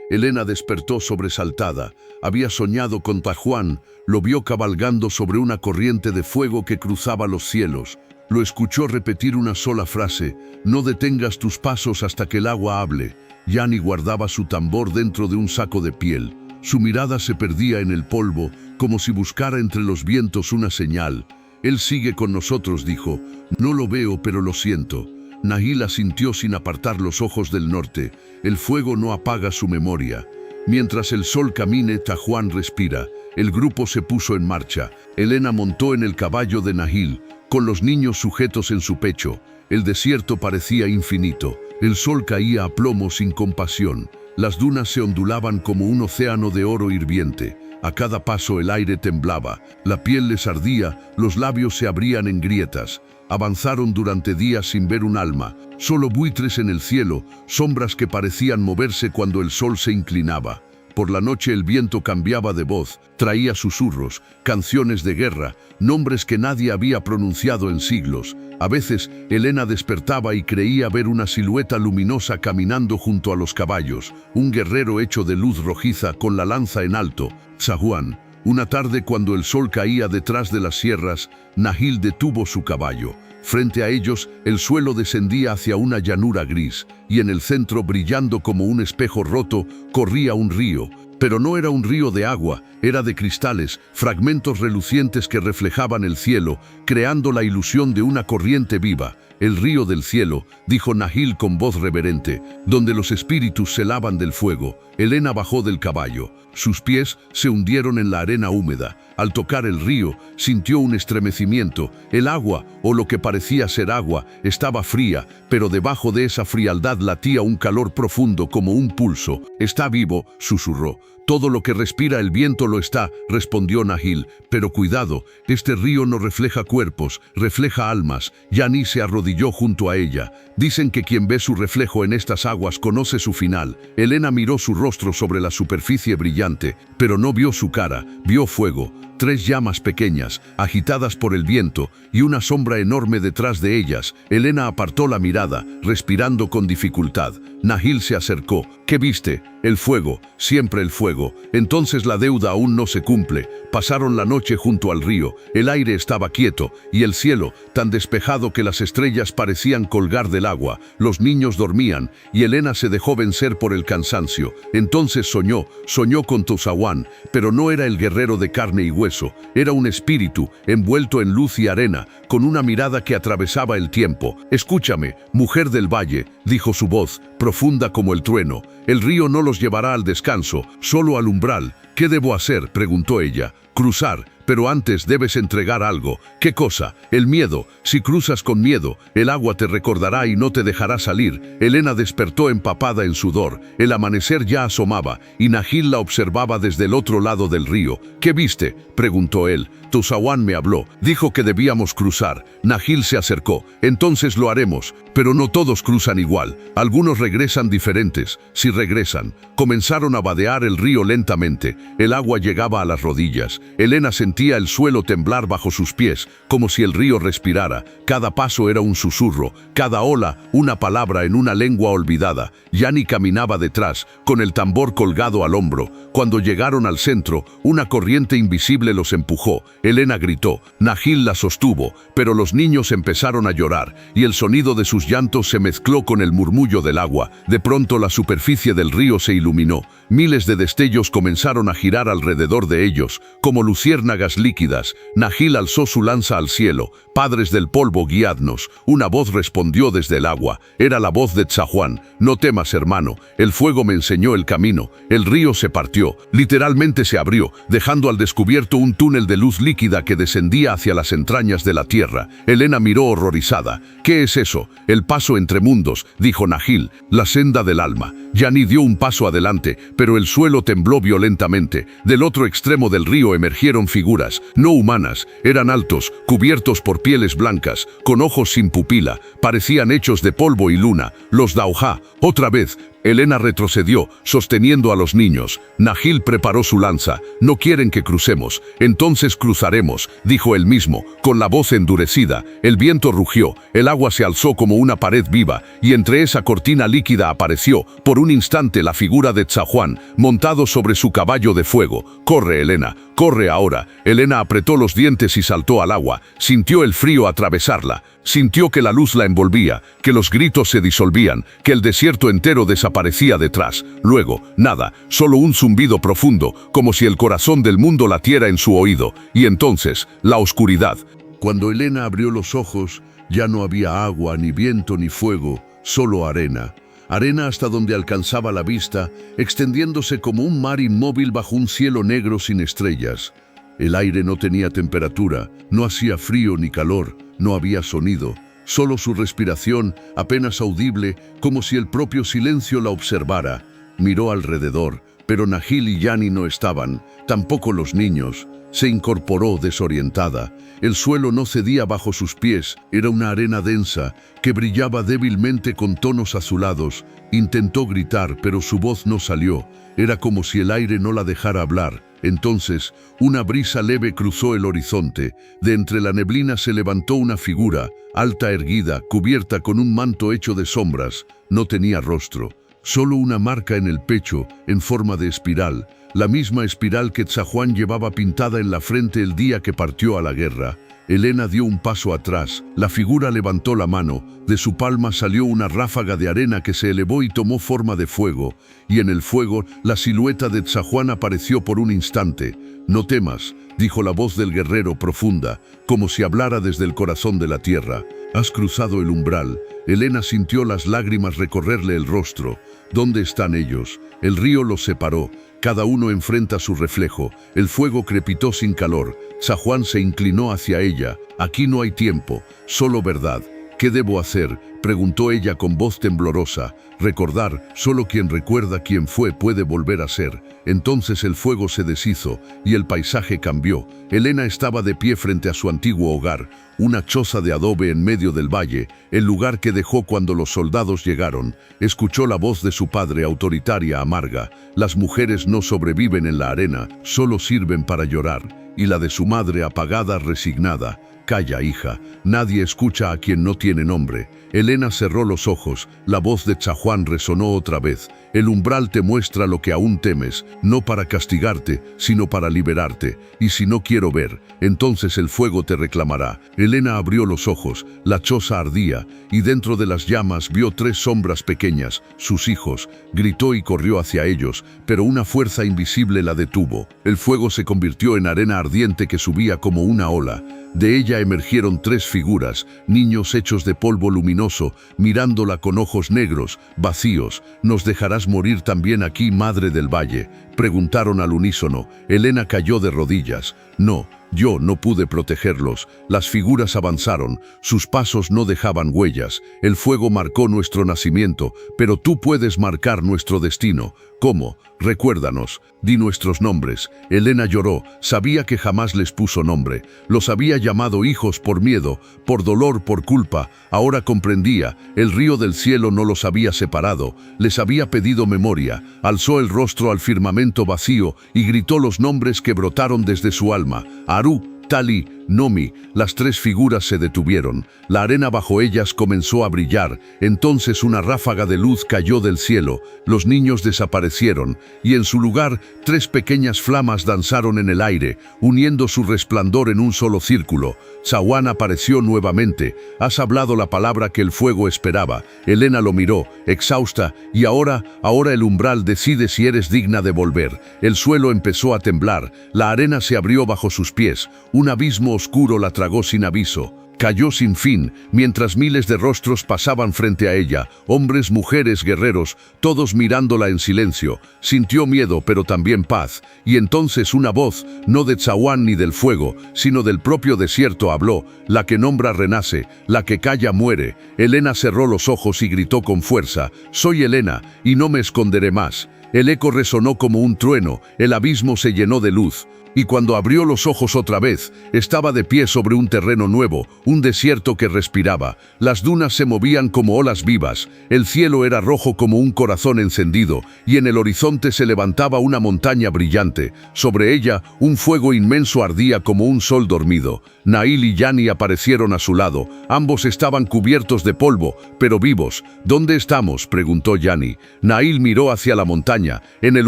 Elena despertó sobresaltada. Había soñado con Tzahuán, lo vio cabalgando sobre una corriente de fuego que cruzaba los cielos. Lo escuchó repetir una sola frase: «No detengas tus pasos hasta que el agua hable». Gianni guardaba su tambor dentro de un saco de piel. Su mirada se perdía en el polvo, como si buscara entre los vientos una señal. «Él sigue con nosotros», dijo. «No lo veo, pero lo siento». Nahil asintió sin apartar los ojos del norte. El fuego no apaga su memoria. Mientras el sol camine, Tzahuán respira. El grupo se puso en marcha. Elena montó en el caballo de Nahil, con los niños sujetos en su pecho. El desierto parecía infinito. El sol caía a plomo sin compasión. Las dunas se ondulaban como un océano de oro hirviente. A cada paso el aire temblaba, la piel les ardía, los labios se abrían en grietas. Avanzaron durante días sin ver un alma, solo buitres en el cielo, sombras que parecían moverse cuando el sol se inclinaba. Por la noche el viento cambiaba de voz, traía susurros, canciones de guerra, nombres que nadie había pronunciado en siglos. A veces, Elena despertaba y creía ver una silueta luminosa caminando junto a los caballos, un guerrero hecho de luz rojiza con la lanza en alto. Tzahuán. Una tarde cuando el sol caía detrás de las sierras, Nahil detuvo su caballo. Frente a ellos, el suelo descendía hacia una llanura gris, y en el centro, brillando como un espejo roto, corría un río. Pero no era un río de agua, era de cristales, fragmentos relucientes que reflejaban el cielo, creando la ilusión de una corriente viva. El río del cielo, dijo Nahil con voz reverente, donde los espíritus se lavan del fuego. Elena bajó del caballo. Sus pies se hundieron en la arena húmeda. Al tocar el río, sintió un estremecimiento. El agua, o lo que parecía ser agua, estaba fría, pero debajo de esa frialdad latía un calor profundo como un pulso. «Está vivo», susurró. «Todo lo que respira el viento lo está», respondió Nahil. «Pero cuidado, este río no refleja cuerpos, refleja almas». Yani se arrodilló junto a ella. Dicen que quien ve su reflejo en estas aguas conoce su final. Elena miró su rostro sobre la superficie brillante, pero no vio su cara, vio fuego. 3 llamas pequeñas, agitadas por el viento, y una sombra enorme detrás de ellas. Elena apartó la mirada, respirando con dificultad. Nahil se acercó. «¿Qué viste?» «El fuego, siempre el fuego». «Entonces la deuda aún no se cumple». Pasaron la noche junto al río. El aire estaba quieto, y el cielo, tan despejado que las estrellas parecían colgar del agua. Los niños dormían, y Elena se dejó vencer por el cansancio. Entonces soñó con Tzahuán, pero no era el guerrero de carne y hueso. Era un espíritu, envuelto en luz y arena, con una mirada que atravesaba el tiempo. «Escúchame, mujer del valle», dijo su voz, profunda como el trueno. «El río no los llevará al descanso, solo al umbral». «¿Qué debo hacer?», preguntó ella. «Cruzar, pero antes debes entregar algo». «¿Qué cosa?». «El miedo. Si cruzas con miedo, el agua te recordará y no te dejará salir». Elena despertó empapada en sudor. El amanecer ya asomaba, y Nahil la observaba desde el otro lado del río. «¿Qué viste?», preguntó él. «Tzahuán me habló. Dijo que debíamos cruzar». Nahil se acercó. «Entonces lo haremos. Pero no todos cruzan igual. Algunos regresan diferentes. Si regresan». Comenzaron a vadear el río lentamente. El agua llegaba a las rodillas. Elena sentía el suelo temblar bajo sus pies, como si el río respirara. Cada paso era un susurro, cada ola una palabra en una lengua olvidada. Yani caminaba detrás, con el tambor colgado al hombro. Cuando llegaron al centro, una corriente invisible los empujó. Elena gritó. Nahil la sostuvo, pero los niños empezaron a llorar, y el sonido de sus llantos se mezcló con el murmullo del agua. De pronto la superficie del río se iluminó. Miles de destellos comenzaron a girar alrededor de ellos, como luciérnagas líquidas. Nahil alzó su lanza al cielo. «Padres del polvo, guiadnos». Una voz respondió desde el agua. Era la voz de Tzahuán. «No temas, hermano. El fuego me enseñó el camino». El río se partió. Literalmente se abrió, dejando al descubierto un túnel de luz líquida que descendía hacia las entrañas de la tierra. Elena miró horrorizada. «¿Qué es eso?». «El paso entre mundos», dijo Nahil. «La senda del alma». Yani dio un paso adelante, pero el suelo tembló violentamente. Del otro extremo del río emergieron figuras, no humanas. Eran altos, cubiertos por pieles blancas, con ojos sin pupila. Parecían hechos de polvo y luna. Los Dauja. Otra vez, Elena retrocedió, sosteniendo a los niños. Nahil preparó su lanza. «Noquieren que crucemos». «Entonces cruzaremos», dijo él mismo, con la voz endurecida. El viento rugió, el agua se alzó como una pared viva, y entre esa cortina líquida apareció, por un instante, la figura de Tzahuán, montado sobre su caballo de fuego. «Corre, Elena, corre ahora». Elena apretó los dientes y saltó al agua. Sintió el frío atravesarla. Sintió que la luz la envolvía, que los gritos se disolvían, que el desierto entero desaparecía detrás. Luego, nada, solo un zumbido profundo, como si el corazón del mundo latiera en su oído. Y entonces, la oscuridad. Cuando Elena abrió los ojos, ya no había agua, ni viento, ni fuego, solo arena. Arena hasta donde alcanzaba la vista, extendiéndose como un mar inmóvil bajo un cielo negro sin estrellas. El aire no tenía temperatura, no hacía frío ni calor, no había sonido, solo su respiración, apenas audible, como si el propio silencio la observara. Miró alrededor. Pero Nahil y Yani no estaban, tampoco los niños. Se incorporó desorientada. El suelo no cedía bajo sus pies, era una arena densa que brillaba débilmente con tonos azulados. Intentó gritar, pero su voz no salió. Era como si el aire no la dejara hablar. Entonces, una brisa leve cruzó el horizonte. De entre la neblina se levantó una figura, alta, erguida, cubierta con un manto hecho de sombras. No tenía rostro, solo una marca en el pecho, en forma de espiral. La misma espiral que Tzahuán llevaba pintada en la frente el día que partió a la guerra. Elena dio un paso atrás. La figura levantó la mano. De su palma salió una ráfaga de arena que se elevó y tomó forma de fuego. Y en el fuego, la silueta de Tzahuán apareció por un instante. «No temas», dijo la voz del guerrero profunda, como si hablara desde el corazón de la tierra. «Has cruzado el umbral». Elena sintió las lágrimas recorrerle el rostro. «¿Dónde están ellos?» El río los separó. Cada uno enfrenta su reflejo. El fuego crepitó sin calor. Tzahuán se inclinó hacia ella. «Aquí no hay tiempo, solo verdad». «¿Qué debo hacer?», preguntó ella con voz temblorosa. «Recordar, solo quien recuerda quién fue puede volver a ser». Entonces el fuego se deshizo y el paisaje cambió. Elena estaba de pie frente a su antiguo hogar, una choza de adobe en medio del valle, el lugar que dejó cuando los soldados llegaron. Escuchó la voz de su padre, autoritaria, amarga. «Las mujeres no sobreviven en la arena, solo sirven para llorar». Y la de su madre, apagada, resignada. «Calla, hija, nadie escucha a quien no tiene nombre». Elena cerró los ojos. La voz de Tzahuán resonó otra vez. «El umbral te muestra lo que aún temes, no para castigarte, sino para liberarte. Y si no quiero ver, entonces el fuego te reclamará». Elena abrió los ojos. La choza ardía, y dentro de las llamas vio 3 sombras pequeñas, sus hijos. Gritó y corrió hacia ellos, pero una fuerza invisible la detuvo. El fuego se convirtió en arena ardiente que subía como una ola. De ella emergieron 3 figuras, niños hechos de polvo luminoso, mirándola con ojos negros, vacíos. «¿Nos dejarás morir también aquí, madre del valle?», preguntaron al unísono. Elena cayó de rodillas. «No, yo no pude protegerlos». Las figuras avanzaron, sus pasos no dejaban huellas. «El fuego marcó nuestro nacimiento, pero tú puedes marcar nuestro destino». «¿Cómo? Recuérdanos, di nuestros nombres». Elena lloró, sabía que jamás les puso nombre. Los había llamado hijos por miedo, por dolor, por culpa. Ahora comprendía, el río del cielo no los había separado, les había pedido memoria. Alzó el rostro al firmamento vacío y gritó los nombres que brotaron desde su alma. «Aru, Tali, Nomi». Las 3 figuras se detuvieron. La arena bajo ellas comenzó a brillar. Entonces una ráfaga de luz cayó del cielo. Los niños desaparecieron, y en su lugar 3 pequeñas flamas danzaron en el aire, uniendo su resplandor en un solo círculo. Tzahuán apareció nuevamente. «Has hablado la palabra que el fuego esperaba». Elena lo miró, exhausta, y ahora el umbral decide si eres digna de volver. El suelo empezó a temblar. La arena se abrió bajo sus pies. Un abismo oscuro la tragó sin aviso. Cayó sin fin, mientras miles de rostros pasaban frente a ella, hombres, mujeres, guerreros, todos mirándola en silencio. Sintió miedo, pero también paz. Y entonces una voz, no de Tzahuán ni del fuego, sino del propio desierto, habló. «La que nombra renace, la que calla muere». Elena cerró los ojos y gritó con fuerza: «Soy Elena, y no me esconderé más». El eco resonó como un trueno, el abismo se llenó de luz. Y cuando abrió los ojos otra vez, estaba de pie sobre un terreno nuevo, un desierto que respiraba. Las dunas se movían como olas vivas, el cielo era rojo como un corazón encendido, y en el horizonte se levantaba una montaña brillante. Sobre ella, un fuego inmenso ardía como un sol dormido. Nahil y Yani aparecieron a su lado. Ambos estaban cubiertos de polvo, pero vivos. «¿Dónde estamos?», preguntó Yani. Nahil miró hacia la montaña, en el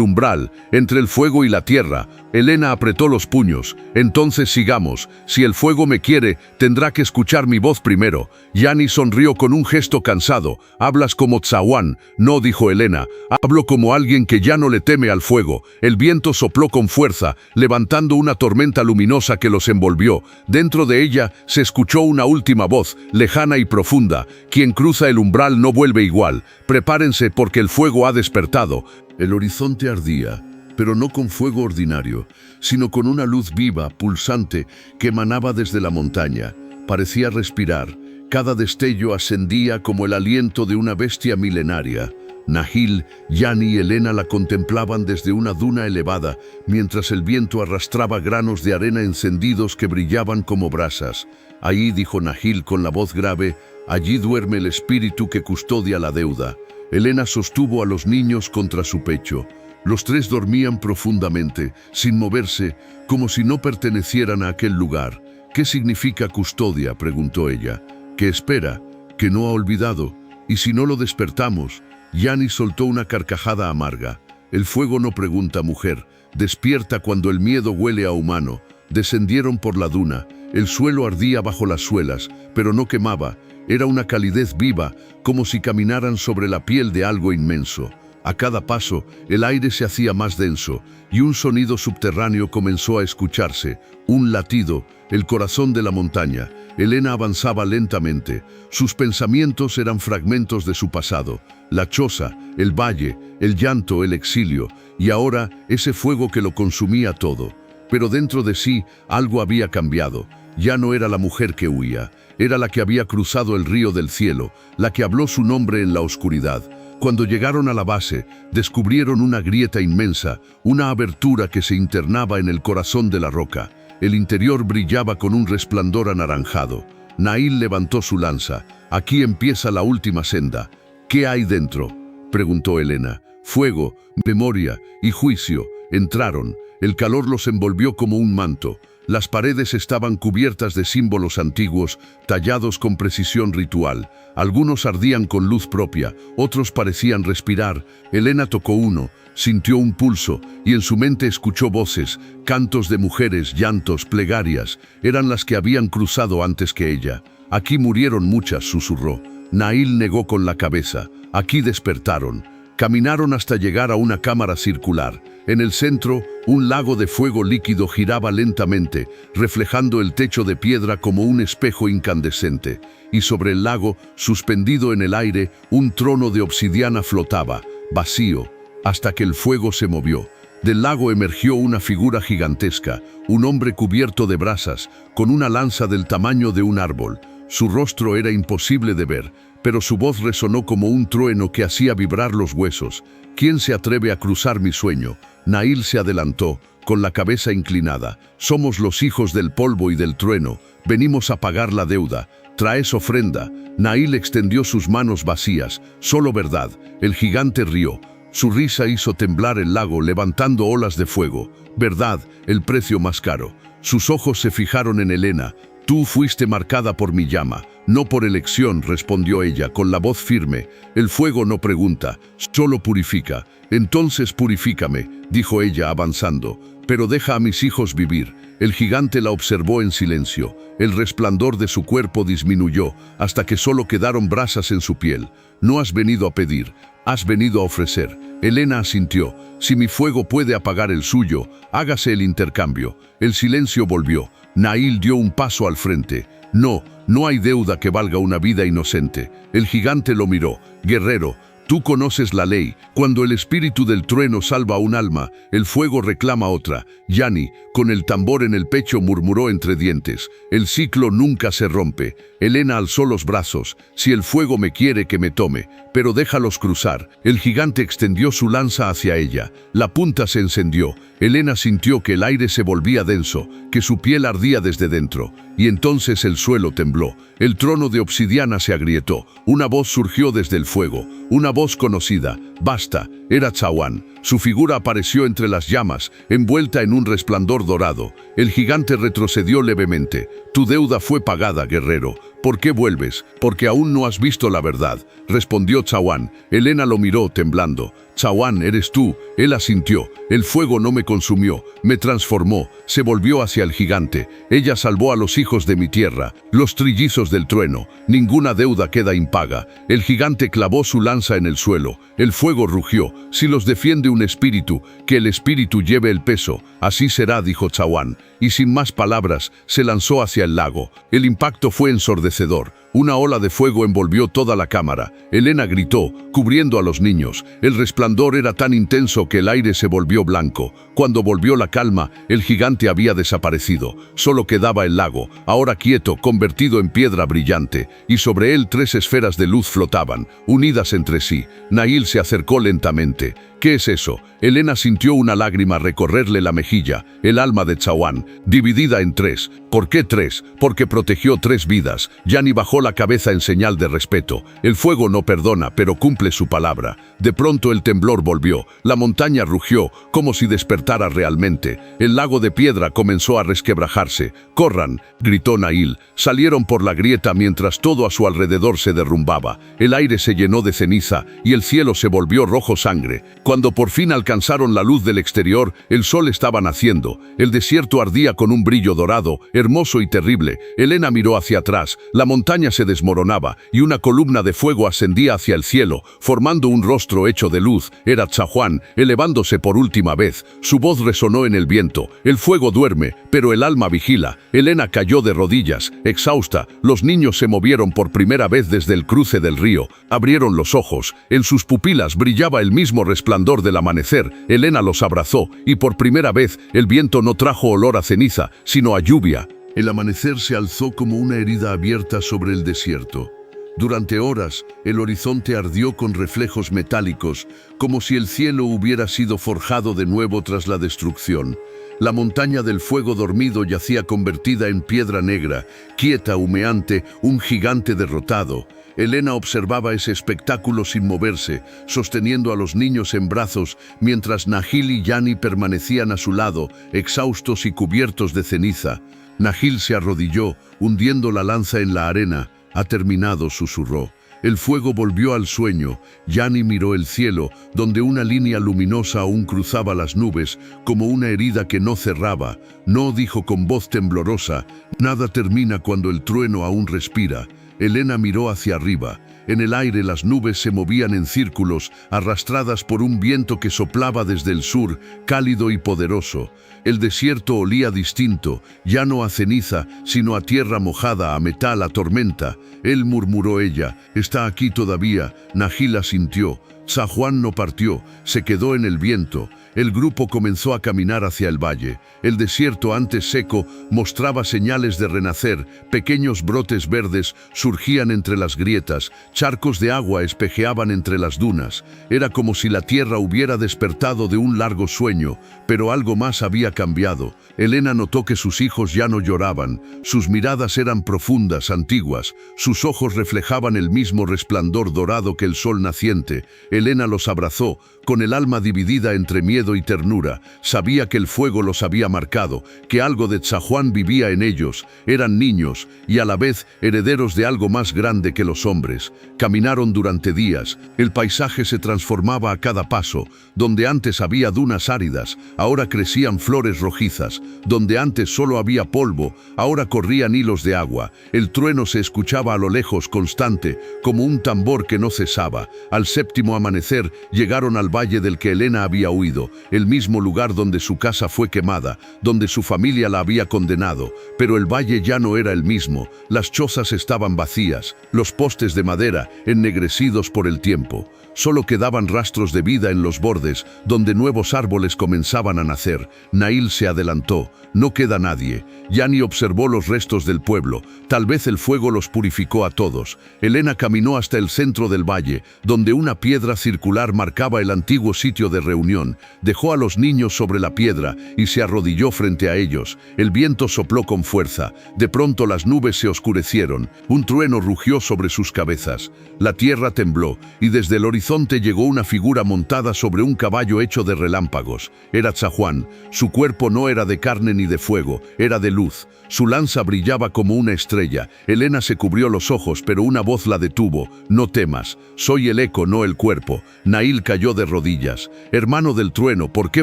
umbral, entre el fuego y la tierra. Elena apretó los puños. «Entonces sigamos. Si el fuego me quiere, tendrá que escuchar mi voz primero». Yani sonrió con un gesto cansado. «Hablas como Tzahuán». «No», dijo Elena. «Hablo como alguien que ya no le teme al fuego». El viento sopló con fuerza, levantando una tormenta luminosa que los envolvió. Dentro de ella se escuchó una última voz, lejana y profunda: «Quien cruza el umbral no vuelve igual. Prepárense porque el fuego ha despertado». El horizonte ardía, pero no con fuego ordinario, sino con una luz viva, pulsante, que emanaba desde la montaña. Parecía respirar. Cada destello ascendía como el aliento de una bestia milenaria. Nahil, Yani y Helena la contemplaban desde una duna elevada, mientras el viento arrastraba granos de arena encendidos que brillaban como brasas. Ahí, dijo Nahil con la voz grave, allí duerme el espíritu que custodia la deuda. Helena sostuvo a los niños contra su pecho. Los tres dormían profundamente, sin moverse, como si no pertenecieran a aquel lugar. ¿Qué significa custodia?, preguntó ella. ¿Qué espera? ¿Que no ha olvidado? ¿Y si no lo despertamos? Yani soltó una carcajada amarga. El fuego no pregunta, mujer. Despierta cuando el miedo huele a humano. Descendieron por la duna. El suelo ardía bajo las suelas, pero no quemaba. Era una calidez viva, como si caminaran sobre la piel de algo inmenso. A cada paso, el aire se hacía más denso, y un sonido subterráneo comenzó a escucharse. Un latido, el corazón de la montaña. Helena avanzaba lentamente. Sus pensamientos eran fragmentos de su pasado. La choza, el valle, el llanto, el exilio, y ahora ese fuego que lo consumía todo. Pero dentro de sí algo había cambiado. Ya no era la mujer que huía, era la que había cruzado el río del cielo, la que habló su nombre en la oscuridad. Cuando llegaron a la base, descubrieron una grieta inmensa, una abertura que se internaba en el corazón de la roca. El interior brillaba con un resplandor anaranjado. Nahil levantó su lanza. Aquí empieza la última senda. ¿Qué hay dentro?, preguntó Helena. Fuego, memoria y juicio. Entraron. El calor los envolvió como un manto. Las paredes estaban cubiertas de símbolos antiguos, tallados con precisión ritual. Algunos ardían con luz propia, otros parecían respirar. Helena tocó uno, sintió un pulso, y en su mente escuchó voces, cantos de mujeres, llantos, plegarias. Eran las que habían cruzado antes que ella. Aquí murieron muchas, susurró. Nahil negó con la cabeza. Aquí despertaron. Caminaron hasta llegar a una cámara circular. En el centro, un lago de fuego líquido giraba lentamente, reflejando el techo de piedra como un espejo incandescente. Y sobre el lago, suspendido en el aire, un trono de obsidiana flotaba, vacío, hasta que el fuego se movió. Del lago emergió una figura gigantesca, un hombre cubierto de brasas, con una lanza del tamaño de un árbol. Su rostro era imposible de ver, pero su voz resonó como un trueno que hacía vibrar los huesos. ¿Quién se atreve a cruzar mi sueño? Nahil se adelantó, con la cabeza inclinada. Somos los hijos del polvo y del trueno. Venimos a pagar la deuda. ¿Traes ofrenda? Nahil extendió sus manos vacías. Solo verdad. El gigante rió. Su risa hizo temblar el lago, levantando olas de fuego. Verdad, el precio más caro. Sus ojos se fijaron en Helena. Tú fuiste marcada por mi llama. No por elección, respondió ella con la voz firme. El fuego no pregunta, solo purifica. Entonces purifícame, dijo ella avanzando. Pero deja a mis hijos vivir. El gigante la observó en silencio. El resplandor de su cuerpo disminuyó, hasta que solo quedaron brasas en su piel. No has venido a pedir, has venido a ofrecer. Helena asintió. Si mi fuego puede apagar el suyo, hágase el intercambio. El silencio volvió. Nahil dio un paso al frente. No hay deuda que valga una vida inocente. El gigante lo miró. Guerrero, tú conoces la ley. Cuando el espíritu del trueno salva un alma, el fuego reclama otra. Yani, con el tambor en el pecho, murmuró entre dientes. El ciclo nunca se rompe. Helena alzó los brazos. Si el fuego me quiere, que me tome, pero déjalos cruzar. El gigante extendió su lanza hacia ella. La punta se encendió. Helena sintió que el aire se volvía denso, que su piel ardía desde dentro. Y entonces el suelo tembló. El trono de obsidiana se agrietó. Una voz surgió desde el fuego. Una voz conocida. Basta. Era Chawan. Su figura apareció entre las llamas, envuelta en un resplandor dorado. El gigante retrocedió levemente. Tu deuda fue pagada, guerrero. ¿Por qué vuelves? Porque aún no has visto la verdad, respondió Chawan. Helena lo miró temblando. Chawan, eres tú. Él asintió. El fuego no me consumió, me transformó. Se volvió hacia el gigante. Ella salvó a los hijos de mi tierra, los trillizos del trueno. Ninguna deuda queda impaga. El gigante clavó su lanza en el suelo. El fuego rugió. Si los defiende un espíritu, que el espíritu lleve el peso. Así será, dijo Chawan. Y sin más palabras, se lanzó hacia el lago. El impacto fue ensordecedor. Una ola de fuego envolvió toda la cámara. Elena gritó, cubriendo a los niños. El resplandor era tan intenso que el aire se volvió blanco. Cuando volvió la calma, el gigante había desaparecido. Solo quedaba el lago, ahora quieto, convertido en piedra brillante, y sobre él 3 esferas de luz flotaban, unidas entre sí. Nahil se acercó lentamente. ¿Qué es eso? Elena sintió una lágrima recorrerle la mejilla, el alma de Chahuán, dividida en 3. ¿Por qué 3? Porque protegió 3 vidas. Yani bajó la cabeza en señal de respeto. El fuego no perdona, pero cumple su palabra. De pronto el temblor volvió. La montaña rugió, como si despertara realmente. El lago de piedra comenzó a resquebrajarse. ¡Corran!, gritó Nahil. Salieron por la grieta mientras todo a su alrededor se derrumbaba. El aire se llenó de ceniza y el cielo se volvió rojo sangre. Cuando por fin alcanzaron la luz del exterior, el sol estaba naciendo. El desierto ardía con un brillo dorado, hermoso y terrible. Elena miró hacia atrás. La montaña se desmoronaba y una columna de fuego ascendía hacia el cielo, formando un rostro hecho de luz. Era Chahuán, elevándose por última vez. Su voz resonó en el viento. El fuego duerme, pero el alma vigila. Elena cayó de rodillas, exhausta. Los niños se movieron por primera vez desde el cruce del río. Abrieron los ojos. En sus pupilas brillaba el mismo resplandor del amanecer. Elena los abrazó y por primera vez el viento no trajo olor a ceniza, sino a lluvia. El amanecer se alzó como una herida abierta sobre el desierto. Durante horas, el horizonte ardió con reflejos metálicos, como si el cielo hubiera sido forjado de nuevo tras la destrucción. La montaña del fuego dormido yacía convertida en piedra negra, quieta, humeante, un gigante derrotado. Elena observaba ese espectáculo sin moverse, sosteniendo a los niños en brazos, mientras Nahil y Yani permanecían a su lado, exhaustos y cubiertos de ceniza. Nahil se arrodilló, hundiendo la lanza en la arena. «Ha terminado», susurró. El fuego volvió al sueño. Yani miró el cielo, donde una línea luminosa aún cruzaba las nubes, como una herida que no cerraba. «No», dijo con voz temblorosa, «nada termina cuando el trueno aún respira». Elena miró hacia arriba. En el aire las nubes se movían en círculos, arrastradas por un viento que soplaba desde el sur, cálido y poderoso. El desierto olía distinto, ya no a ceniza, sino a tierra mojada, a metal, a tormenta. Él, murmuró ella, «está aquí todavía». Nahil asintió. Chahuán no partió, se quedó en el viento. El grupo comenzó a caminar hacia el valle. El desierto, antes seco, mostraba señales de renacer. Pequeños brotes verdes surgían entre las grietas. Charcos de agua espejeaban entre las dunas. Era como si la tierra hubiera despertado de un largo sueño, pero algo más había cambiado. Elena notó que sus hijos ya no lloraban. Sus miradas eran profundas, antiguas. Sus ojos reflejaban el mismo resplandor dorado que el sol naciente. Elena los abrazó, con el alma dividida entre miedo y ternura. Sabía que el fuego los había marcado, que algo de Chahuán vivía en ellos. Eran niños y a la vez herederos de algo más grande que los hombres. Caminaron durante días. El paisaje se transformaba a cada paso. Donde antes había dunas áridas, ahora crecían flores rojizas. Donde antes solo había polvo, ahora corrían hilos de agua. El trueno se escuchaba a lo lejos, constante, como un tambor que no cesaba. Al séptimo amanecer llegaron al valle del que Elena había huido, el mismo lugar donde su casa fue quemada, donde su familia la había condenado. Pero el valle ya no era el mismo. Las chozas estaban vacías, los postes de madera ennegrecidos por el tiempo. Solo quedaban rastros de vida en los bordes, donde nuevos árboles comenzaban a nacer. Nahil se adelantó. «No queda nadie». Yani observó los restos del pueblo. Tal vez el fuego los purificó a todos. Elena caminó hasta el centro del valle, donde una piedra circular marcaba el antiguo sitio de reunión. Dejó a los niños sobre la piedra y se arrodilló frente a ellos. El viento sopló con fuerza. De pronto las nubes se oscurecieron. Un trueno rugió sobre sus cabezas. La tierra tembló y desde el horizonte llegó una figura montada sobre un caballo hecho de relámpagos. Era Chahuán. Su cuerpo no era de carne ni de fuego, era de luz. Su lanza brillaba como una estrella. Elena se cubrió los ojos, pero una voz la detuvo. «No temas, soy el eco, no el cuerpo». Nahil cayó de rodillas. «Hermano del trueno, ¿por qué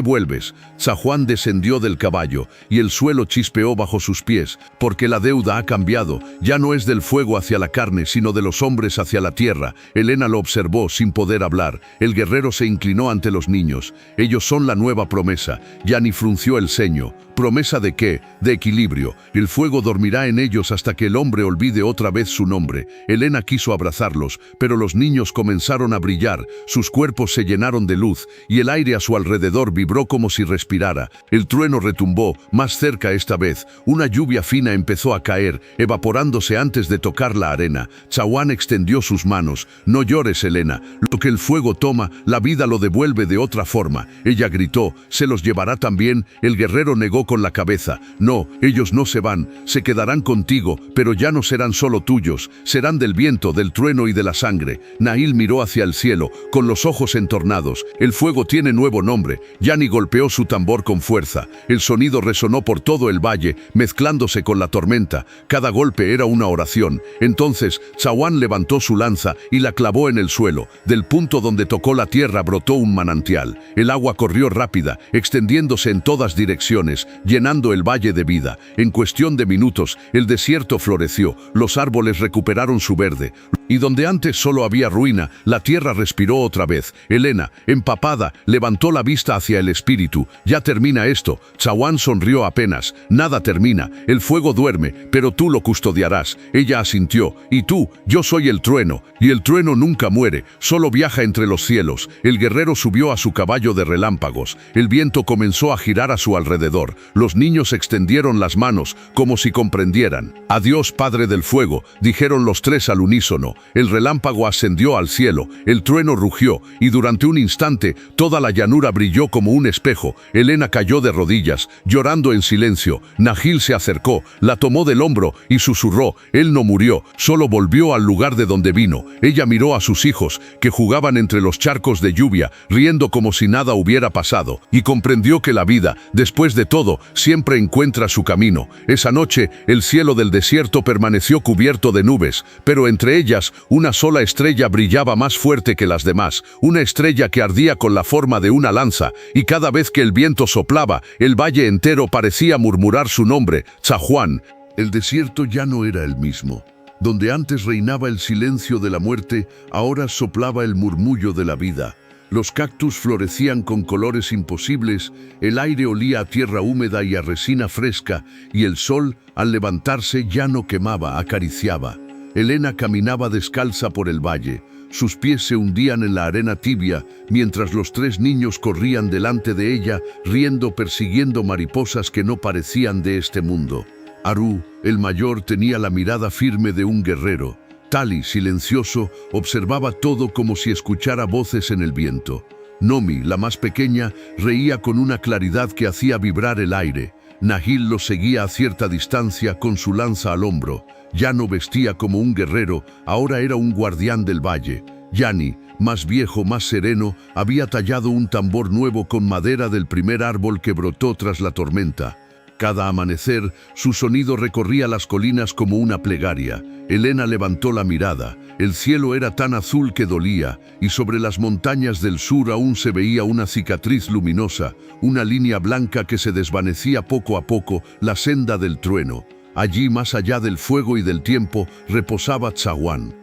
vuelves?». Chahuán descendió del caballo y el suelo chispeó bajo sus pies. «Porque la deuda ha cambiado. Ya no es del fuego hacia la carne, sino de los hombres hacia la tierra». Elena lo observó sin poder hablar. El guerrero se inclinó ante los niños. «Ellos son la nueva promesa». Yani frunció el ceño. ¿Promesa de qué? De equilibrio. El fuego dormirá en ellos hasta que el hombre olvide otra vez su nombre. Elena quiso abrazarlos, pero los niños comenzaron a brillar, sus cuerpos se llenaron de luz, y el aire a su alrededor vibró como si respirara. El trueno retumbó, más cerca esta vez. Una lluvia fina empezó a caer, evaporándose antes de tocar la arena. Chahuán extendió sus manos. No llores, Elena. Lo que el fuego toma, la vida lo devuelve de otra forma. Ella gritó, ¿se los llevará también? El guerrero negó con la cabeza. No, ellos no se van, se quedarán contigo, pero ya no serán solo tuyos, serán del viento, del trueno y de la sangre. Nahil miró hacia el cielo, con los ojos entornados. El fuego tiene nuevo nombre. Yani golpeó su tambor con fuerza. El sonido resonó por todo el valle, mezclándose con la tormenta. Cada golpe era una oración. Entonces, Chahuán levantó su lanza y la clavó en el suelo. Del punto donde tocó la tierra brotó un manantial. El agua corrió rápida, extendiéndose en todas direcciones, llenando el valle de vida. En cuestión de minutos, el desierto floreció, los árboles recuperaron su verde, y donde antes solo había ruina, la tierra respiró otra vez. Elena, empapada, levantó la vista hacia el espíritu. Ya termina esto. Chahuán sonrió apenas. Nada termina. El fuego duerme, pero tú lo custodiarás. Ella asintió. Y tú, yo soy el trueno, y el trueno nunca muere, solo viaja entre los cielos. El guerrero subió a su caballo de relámpagos. El viento comenzó a girar a su alrededor. Los niños extendieron las manos, como si comprendieran. Adiós, Padre del Fuego, dijeron los tres al unísono. El relámpago ascendió al cielo, el trueno rugió, y durante un instante toda la llanura brilló como un espejo. Elena cayó de rodillas, llorando en silencio. Nahil se acercó, la tomó del hombro y susurró, él no murió, solo volvió al lugar de donde vino. Ella miró a sus hijos, que jugaban entre los charcos de lluvia, riendo como si nada hubiera pasado, y comprendió que la vida, después de todo, siempre encuentra su camino. Esa noche, el cielo del desierto permaneció cubierto de nubes, pero entre ellas, una sola estrella brillaba más fuerte que las demás, una estrella que ardía con la forma de una lanza, y cada vez que el viento soplaba, el valle entero parecía murmurar su nombre, Chahuán. El desierto ya no era el mismo. Donde antes reinaba el silencio de la muerte, ahora soplaba el murmullo de la vida. Los cactus florecían con colores imposibles, el aire olía a tierra húmeda y a resina fresca, y el sol, al levantarse, ya no quemaba, acariciaba. Elena caminaba descalza por el valle. Sus pies se hundían en la arena tibia, mientras los tres niños corrían delante de ella, riendo, persiguiendo mariposas que no parecían de este mundo. Aru, el mayor, tenía la mirada firme de un guerrero. Tali, silencioso, observaba todo como si escuchara voces en el viento. Nomi, la más pequeña, reía con una claridad que hacía vibrar el aire. Nahil lo seguía a cierta distancia con su lanza al hombro. Ya no vestía como un guerrero, ahora era un guardián del valle. Yani, más viejo, más sereno, había tallado un tambor nuevo con madera del primer árbol que brotó tras la tormenta. Cada amanecer, su sonido recorría las colinas como una plegaria. Elena levantó la mirada. El cielo era tan azul que dolía, y sobre las montañas del sur aún se veía una cicatriz luminosa, una línea blanca que se desvanecía poco a poco, la senda del trueno. Allí, más allá del fuego y del tiempo, reposaba Chahuán.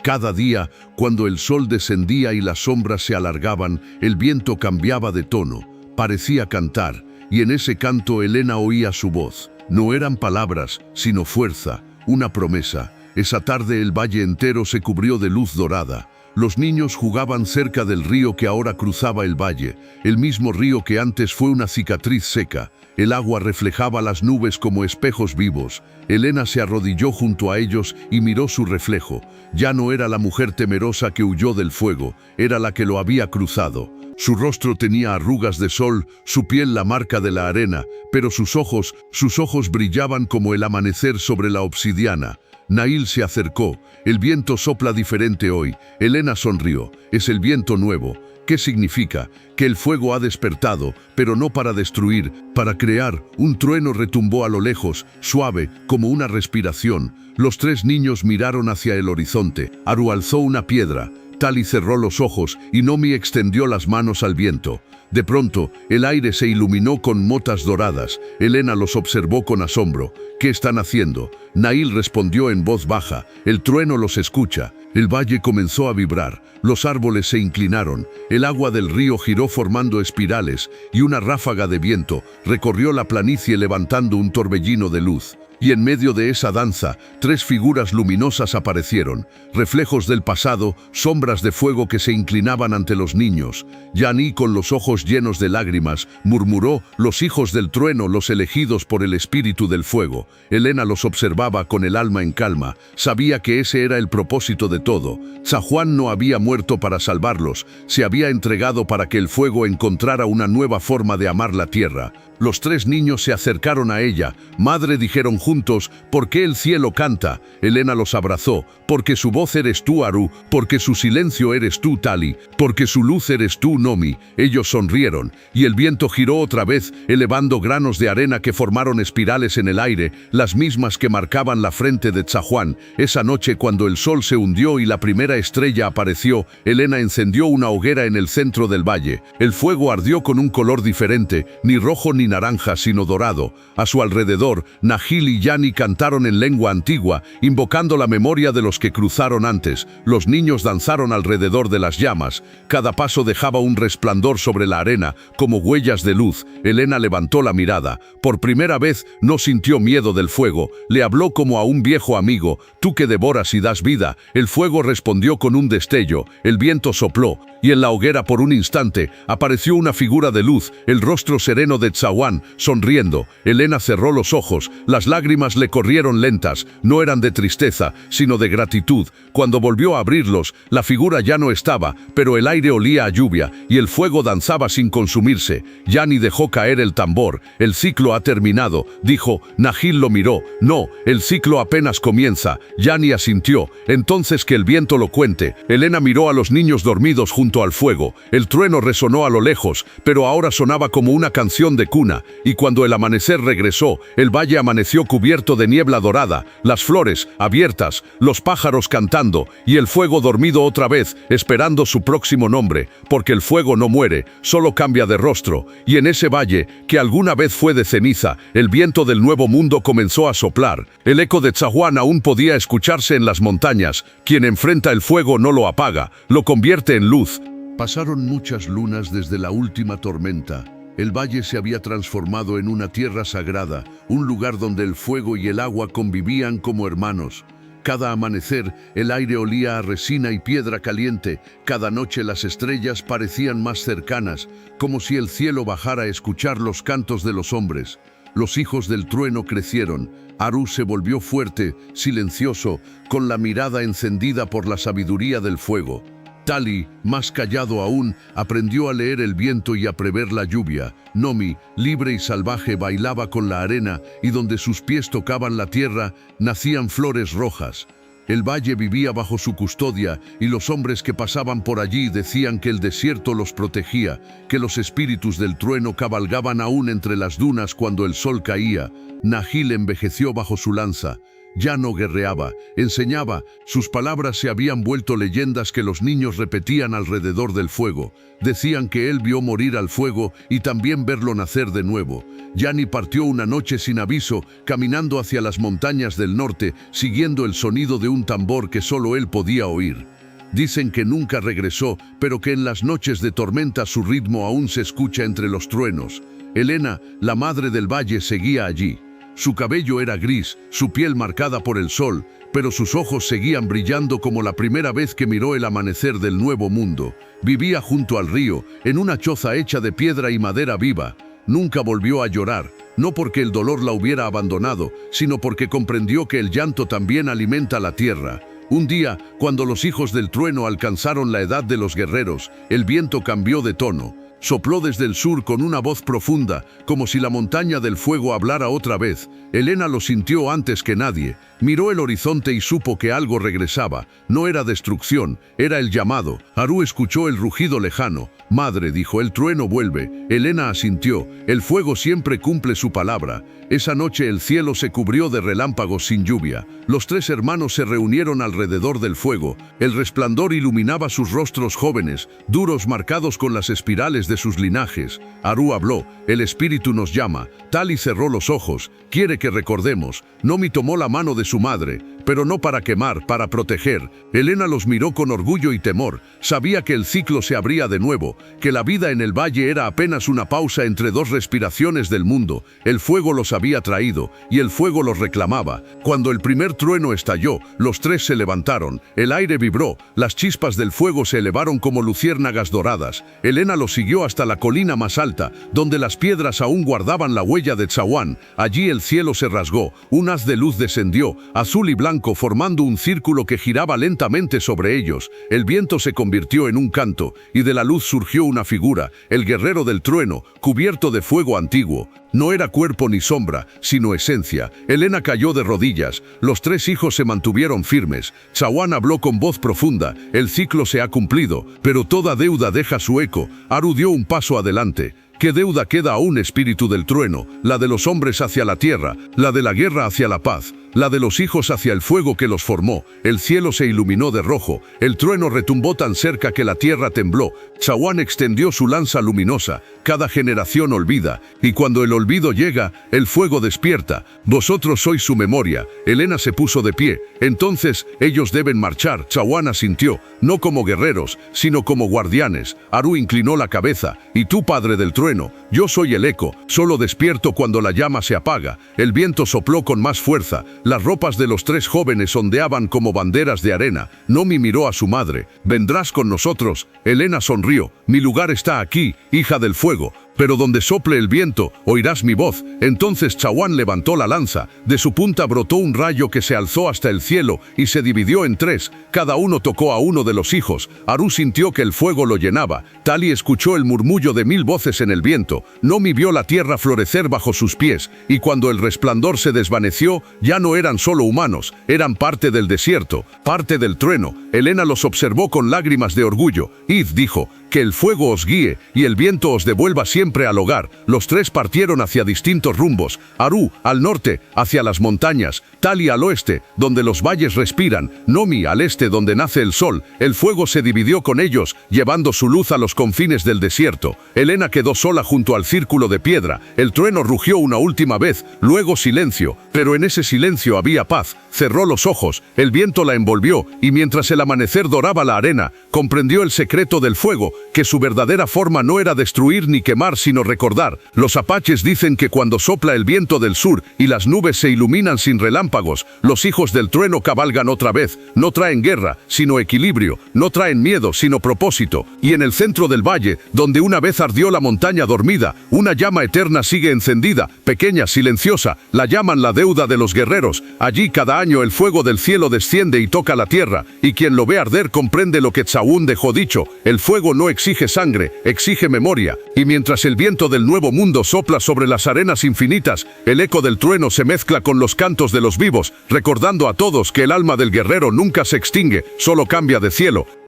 Cada día, cuando el sol descendía y las sombras se alargaban, el viento cambiaba de tono, parecía cantar. Y en ese canto Elena oía su voz. No eran palabras, sino fuerza, una promesa. Esa tarde el valle entero se cubrió de luz dorada. Los niños jugaban cerca del río que ahora cruzaba el valle, el mismo río que antes fue una cicatriz seca. El agua reflejaba las nubes como espejos vivos. Elena se arrodilló junto a ellos y miró su reflejo. Ya no era la mujer temerosa que huyó del fuego, era la que lo había cruzado. Su rostro tenía arrugas de sol, su piel la marca de la arena, pero sus ojos brillaban como el amanecer sobre la obsidiana. Nahil se acercó. El viento sopla diferente hoy. Elena sonrió. Es el viento nuevo. ¿Qué significa? Que el fuego ha despertado, pero no para destruir, para crear. Un trueno retumbó a lo lejos, suave, como una respiración. Los tres niños miraron hacia el horizonte. Aru alzó una piedra. Tali cerró los ojos y Nomi extendió las manos al viento. De pronto, el aire se iluminó con motas doradas. Elena los observó con asombro. ¿Qué están haciendo? Nahil respondió en voz baja. El trueno los escucha. El valle comenzó a vibrar. Los árboles se inclinaron. El agua del río giró formando espirales y una ráfaga de viento recorrió la planicie levantando un torbellino de luz. Y en medio de esa danza, 3 figuras luminosas aparecieron, reflejos del pasado, sombras de fuego que se inclinaban ante los niños. Yani, con los ojos llenos de lágrimas, murmuró: «Los hijos del trueno, los elegidos por el espíritu del fuego». Elena los observaba con el alma en calma. Sabía que ese era el propósito de todo. Tzahuán no había muerto para salvarlos, se había entregado para que el fuego encontrara una nueva forma de amar la tierra. Los 3 niños se acercaron a ella. «Madre», dijeron juntos, «¿por qué el cielo canta?». Elena los abrazó. «Porque su voz eres tú, Aru, porque su silencio eres tú, Tali, porque su luz eres tú, Nomi». Ellos sonrieron, y el viento giró otra vez, elevando granos de arena que formaron espirales en el aire, las mismas que marcaban la frente de Tzahuán. Esa noche, cuando el sol se hundió y la primera estrella apareció, Elena encendió una hoguera en el centro del valle. El fuego ardió con un color diferente, ni rojo ni naranja, sino dorado. A su alrededor, Nahil y Yani cantaron en lengua antigua, invocando la memoria de los que cruzaron antes. Los niños danzaron alrededor de las llamas. Cada paso dejaba un resplandor sobre la arena, como huellas de luz. Elena levantó la mirada. Por primera vez no sintió miedo del fuego. Le habló como a un viejo amigo. «Tú que devoras y das vida». El fuego respondió con un destello. El viento sopló, y en la hoguera por un instante apareció una figura de luz, el rostro sereno de Tzahuán, sonriendo. Elena cerró los ojos. Las lágrimas le corrieron lentas. No eran de tristeza, sino de gratitud. Cuando volvió a abrirlos, la figura ya no estaba, pero el aire olía a lluvia y el fuego danzaba sin consumirse. Yani dejó caer el tambor. «El ciclo ha terminado», dijo. Nahil lo miró. «No, el ciclo apenas comienza». Yani asintió. «Entonces que el viento lo cuente». Elena miró a los niños dormidos junto al fuego. El trueno resonó a lo lejos, pero ahora sonaba como una canción de cuna. Y cuando el amanecer regresó, el valle amaneció cubierto de niebla dorada, las flores abiertas, los pájaros cantando, y el fuego dormido otra vez, esperando su próximo nombre, porque el fuego no muere, solo cambia de rostro. Y en ese valle, que alguna vez fue de ceniza, el viento del nuevo mundo comenzó a soplar. El eco de Tzahuán aún podía escucharse en las montañas. Quien enfrenta el fuego no lo apaga, lo convierte en luz. Pasaron muchas lunas desde la última tormenta. El valle se había transformado en una tierra sagrada, un lugar donde el fuego y el agua convivían como hermanos. Cada amanecer, el aire olía a resina y piedra caliente. Cada noche las estrellas parecían más cercanas, como si el cielo bajara a escuchar los cantos de los hombres. Los hijos del trueno crecieron. Aru se volvió fuerte, silencioso, con la mirada encendida por la sabiduría del fuego. Tali, más callado aún, aprendió a leer el viento y a prever la lluvia. Nomi, libre y salvaje, bailaba con la arena y donde sus pies tocaban la tierra, nacían flores rojas. El valle vivía bajo su custodia y los hombres que pasaban por allí decían que el desierto los protegía, que los espíritus del trueno cabalgaban aún entre las dunas cuando el sol caía. Nahil envejeció bajo su lanza. Ya no guerreaba, enseñaba. Sus palabras se habían vuelto leyendas que los niños repetían alrededor del fuego. Decían que él vio morir al fuego y también verlo nacer de nuevo. Yani partió una noche sin aviso, caminando hacia las montañas del norte, siguiendo el sonido de un tambor que solo él podía oír. Dicen que nunca regresó, pero que en las noches de tormenta su ritmo aún se escucha entre los truenos. Elena, la madre del valle, seguía allí. Su cabello era gris, su piel marcada por el sol, pero sus ojos seguían brillando como la primera vez que miró el amanecer del nuevo mundo. Vivía junto al río, en una choza hecha de piedra y madera viva. Nunca volvió a llorar, no porque el dolor la hubiera abandonado, sino porque comprendió que el llanto también alimenta la tierra. Un día, cuando los hijos del trueno alcanzaron la edad de los guerreros, el viento cambió de tono. Sopló desde el sur con una voz profunda, como si la montaña del fuego hablara otra vez. Helena lo sintió antes que nadie. Miró el horizonte y supo que algo regresaba. No era destrucción, era el llamado. Aru escuchó el rugido lejano. «Madre», dijo, «el trueno vuelve». Helena asintió. El fuego siempre cumple su palabra. Esa noche el cielo se cubrió de relámpagos sin lluvia. Los tres hermanos se reunieron alrededor del fuego. El resplandor iluminaba sus rostros jóvenes, duros, marcados con las espirales de sus linajes. Aru habló: «El espíritu nos llama». Tali cerró los ojos. «Quiere que recordemos». Nomi tomó la mano de su madre, pero no para quemar, para proteger. Helena los miró con orgullo y temor. Sabía que el ciclo se abría de nuevo, que la vida en el valle era apenas una pausa entre dos respiraciones del mundo. El fuego los había traído, y el fuego los reclamaba. Cuando el primer trueno estalló, los tres se levantaron. El aire vibró, las chispas del fuego se elevaron como luciérnagas doradas. Helena los siguió hasta la colina más alta, donde las piedras aún guardaban la huella de Chawan. Allí el cielo se rasgó, un haz de luz descendió, azul y blanco, formando un círculo que giraba lentamente sobre ellos. El viento se convirtió en un canto, y de la luz surgió una figura, el guerrero del trueno, cubierto de fuego antiguo. No era cuerpo ni sombra, sino esencia. Helena cayó de rodillas. Los tres hijos se mantuvieron firmes. Chawan habló con voz profunda: «El ciclo se ha cumplido, pero toda deuda deja su eco». Aru dio un paso adelante. ¿Qué deuda queda aún, espíritu del trueno? La de los hombres hacia la tierra, la de la guerra hacia la paz, la de los hijos hacia el fuego que los formó. El cielo se iluminó de rojo, el trueno retumbó tan cerca que la tierra tembló. Chawan extendió su lanza luminosa. Cada generación olvida, y cuando el olvido llega, el fuego despierta. Vosotros sois su memoria. Helena se puso de pie. Entonces, ellos deben marchar. Chawan asintió, no como guerreros, sino como guardianes. Aru inclinó la cabeza. Y tú, padre del trueno, yo soy el eco, solo despierto cuando la llama se apaga. El viento sopló con más fuerza. Las ropas de los tres jóvenes ondeaban como banderas de arena. Nomi miró a su madre. «¿Vendrás con nosotros?» Helena sonrió. «Mi lugar está aquí, hija del fuego. Pero donde sople el viento, oirás mi voz». Entonces Chawan levantó la lanza. De su punta brotó un rayo que se alzó hasta el cielo y se dividió en tres. Cada uno tocó a uno de los hijos. Aru sintió que el fuego lo llenaba. Tali escuchó el murmullo de 1000 voces en el viento. Nomi vio la tierra florecer bajo sus pies. Y cuando el resplandor se desvaneció, ya no eran solo humanos, eran parte del desierto, parte del trueno. Helena los observó con lágrimas de orgullo. «Id», dijo, «que el fuego os guíe y el viento os devuelva siempre al hogar». Los tres partieron hacia distintos rumbos. Aru, al norte, hacia las montañas. Tali al oeste, donde los valles respiran. Nomi al este, donde nace el sol. El fuego se dividió con ellos, llevando su luz a los confines del desierto. Helena quedó sola junto al círculo de piedra. El trueno rugió una última vez, luego silencio. Pero en ese silencio había paz. Cerró los ojos, el viento la envolvió, y mientras el amanecer doraba la arena, comprendió el secreto del fuego, que su verdadera forma no era destruir ni quemar, sino recordar. Los apaches dicen que cuando sopla el viento del sur y las nubes se iluminan sin relámpagos, los hijos del trueno cabalgan otra vez. No traen guerra, sino equilibrio. No traen miedo, sino propósito. Y en el centro del valle, donde una vez ardió la montaña dormida, una llama eterna sigue encendida, pequeña, silenciosa. La llaman la deuda de los guerreros. Allí cada año el fuego del cielo desciende y toca la tierra, y quien lo ve arder comprende lo que Chawan dejó dicho: el fuego no exige sangre, exige memoria. Y mientras el viento del nuevo mundo sopla sobre las arenas infinitas, el eco del trueno se mezcla con los cantos de los vivos, recordando a todos que el alma del guerrero nunca se extingue, solo cambia de cielo.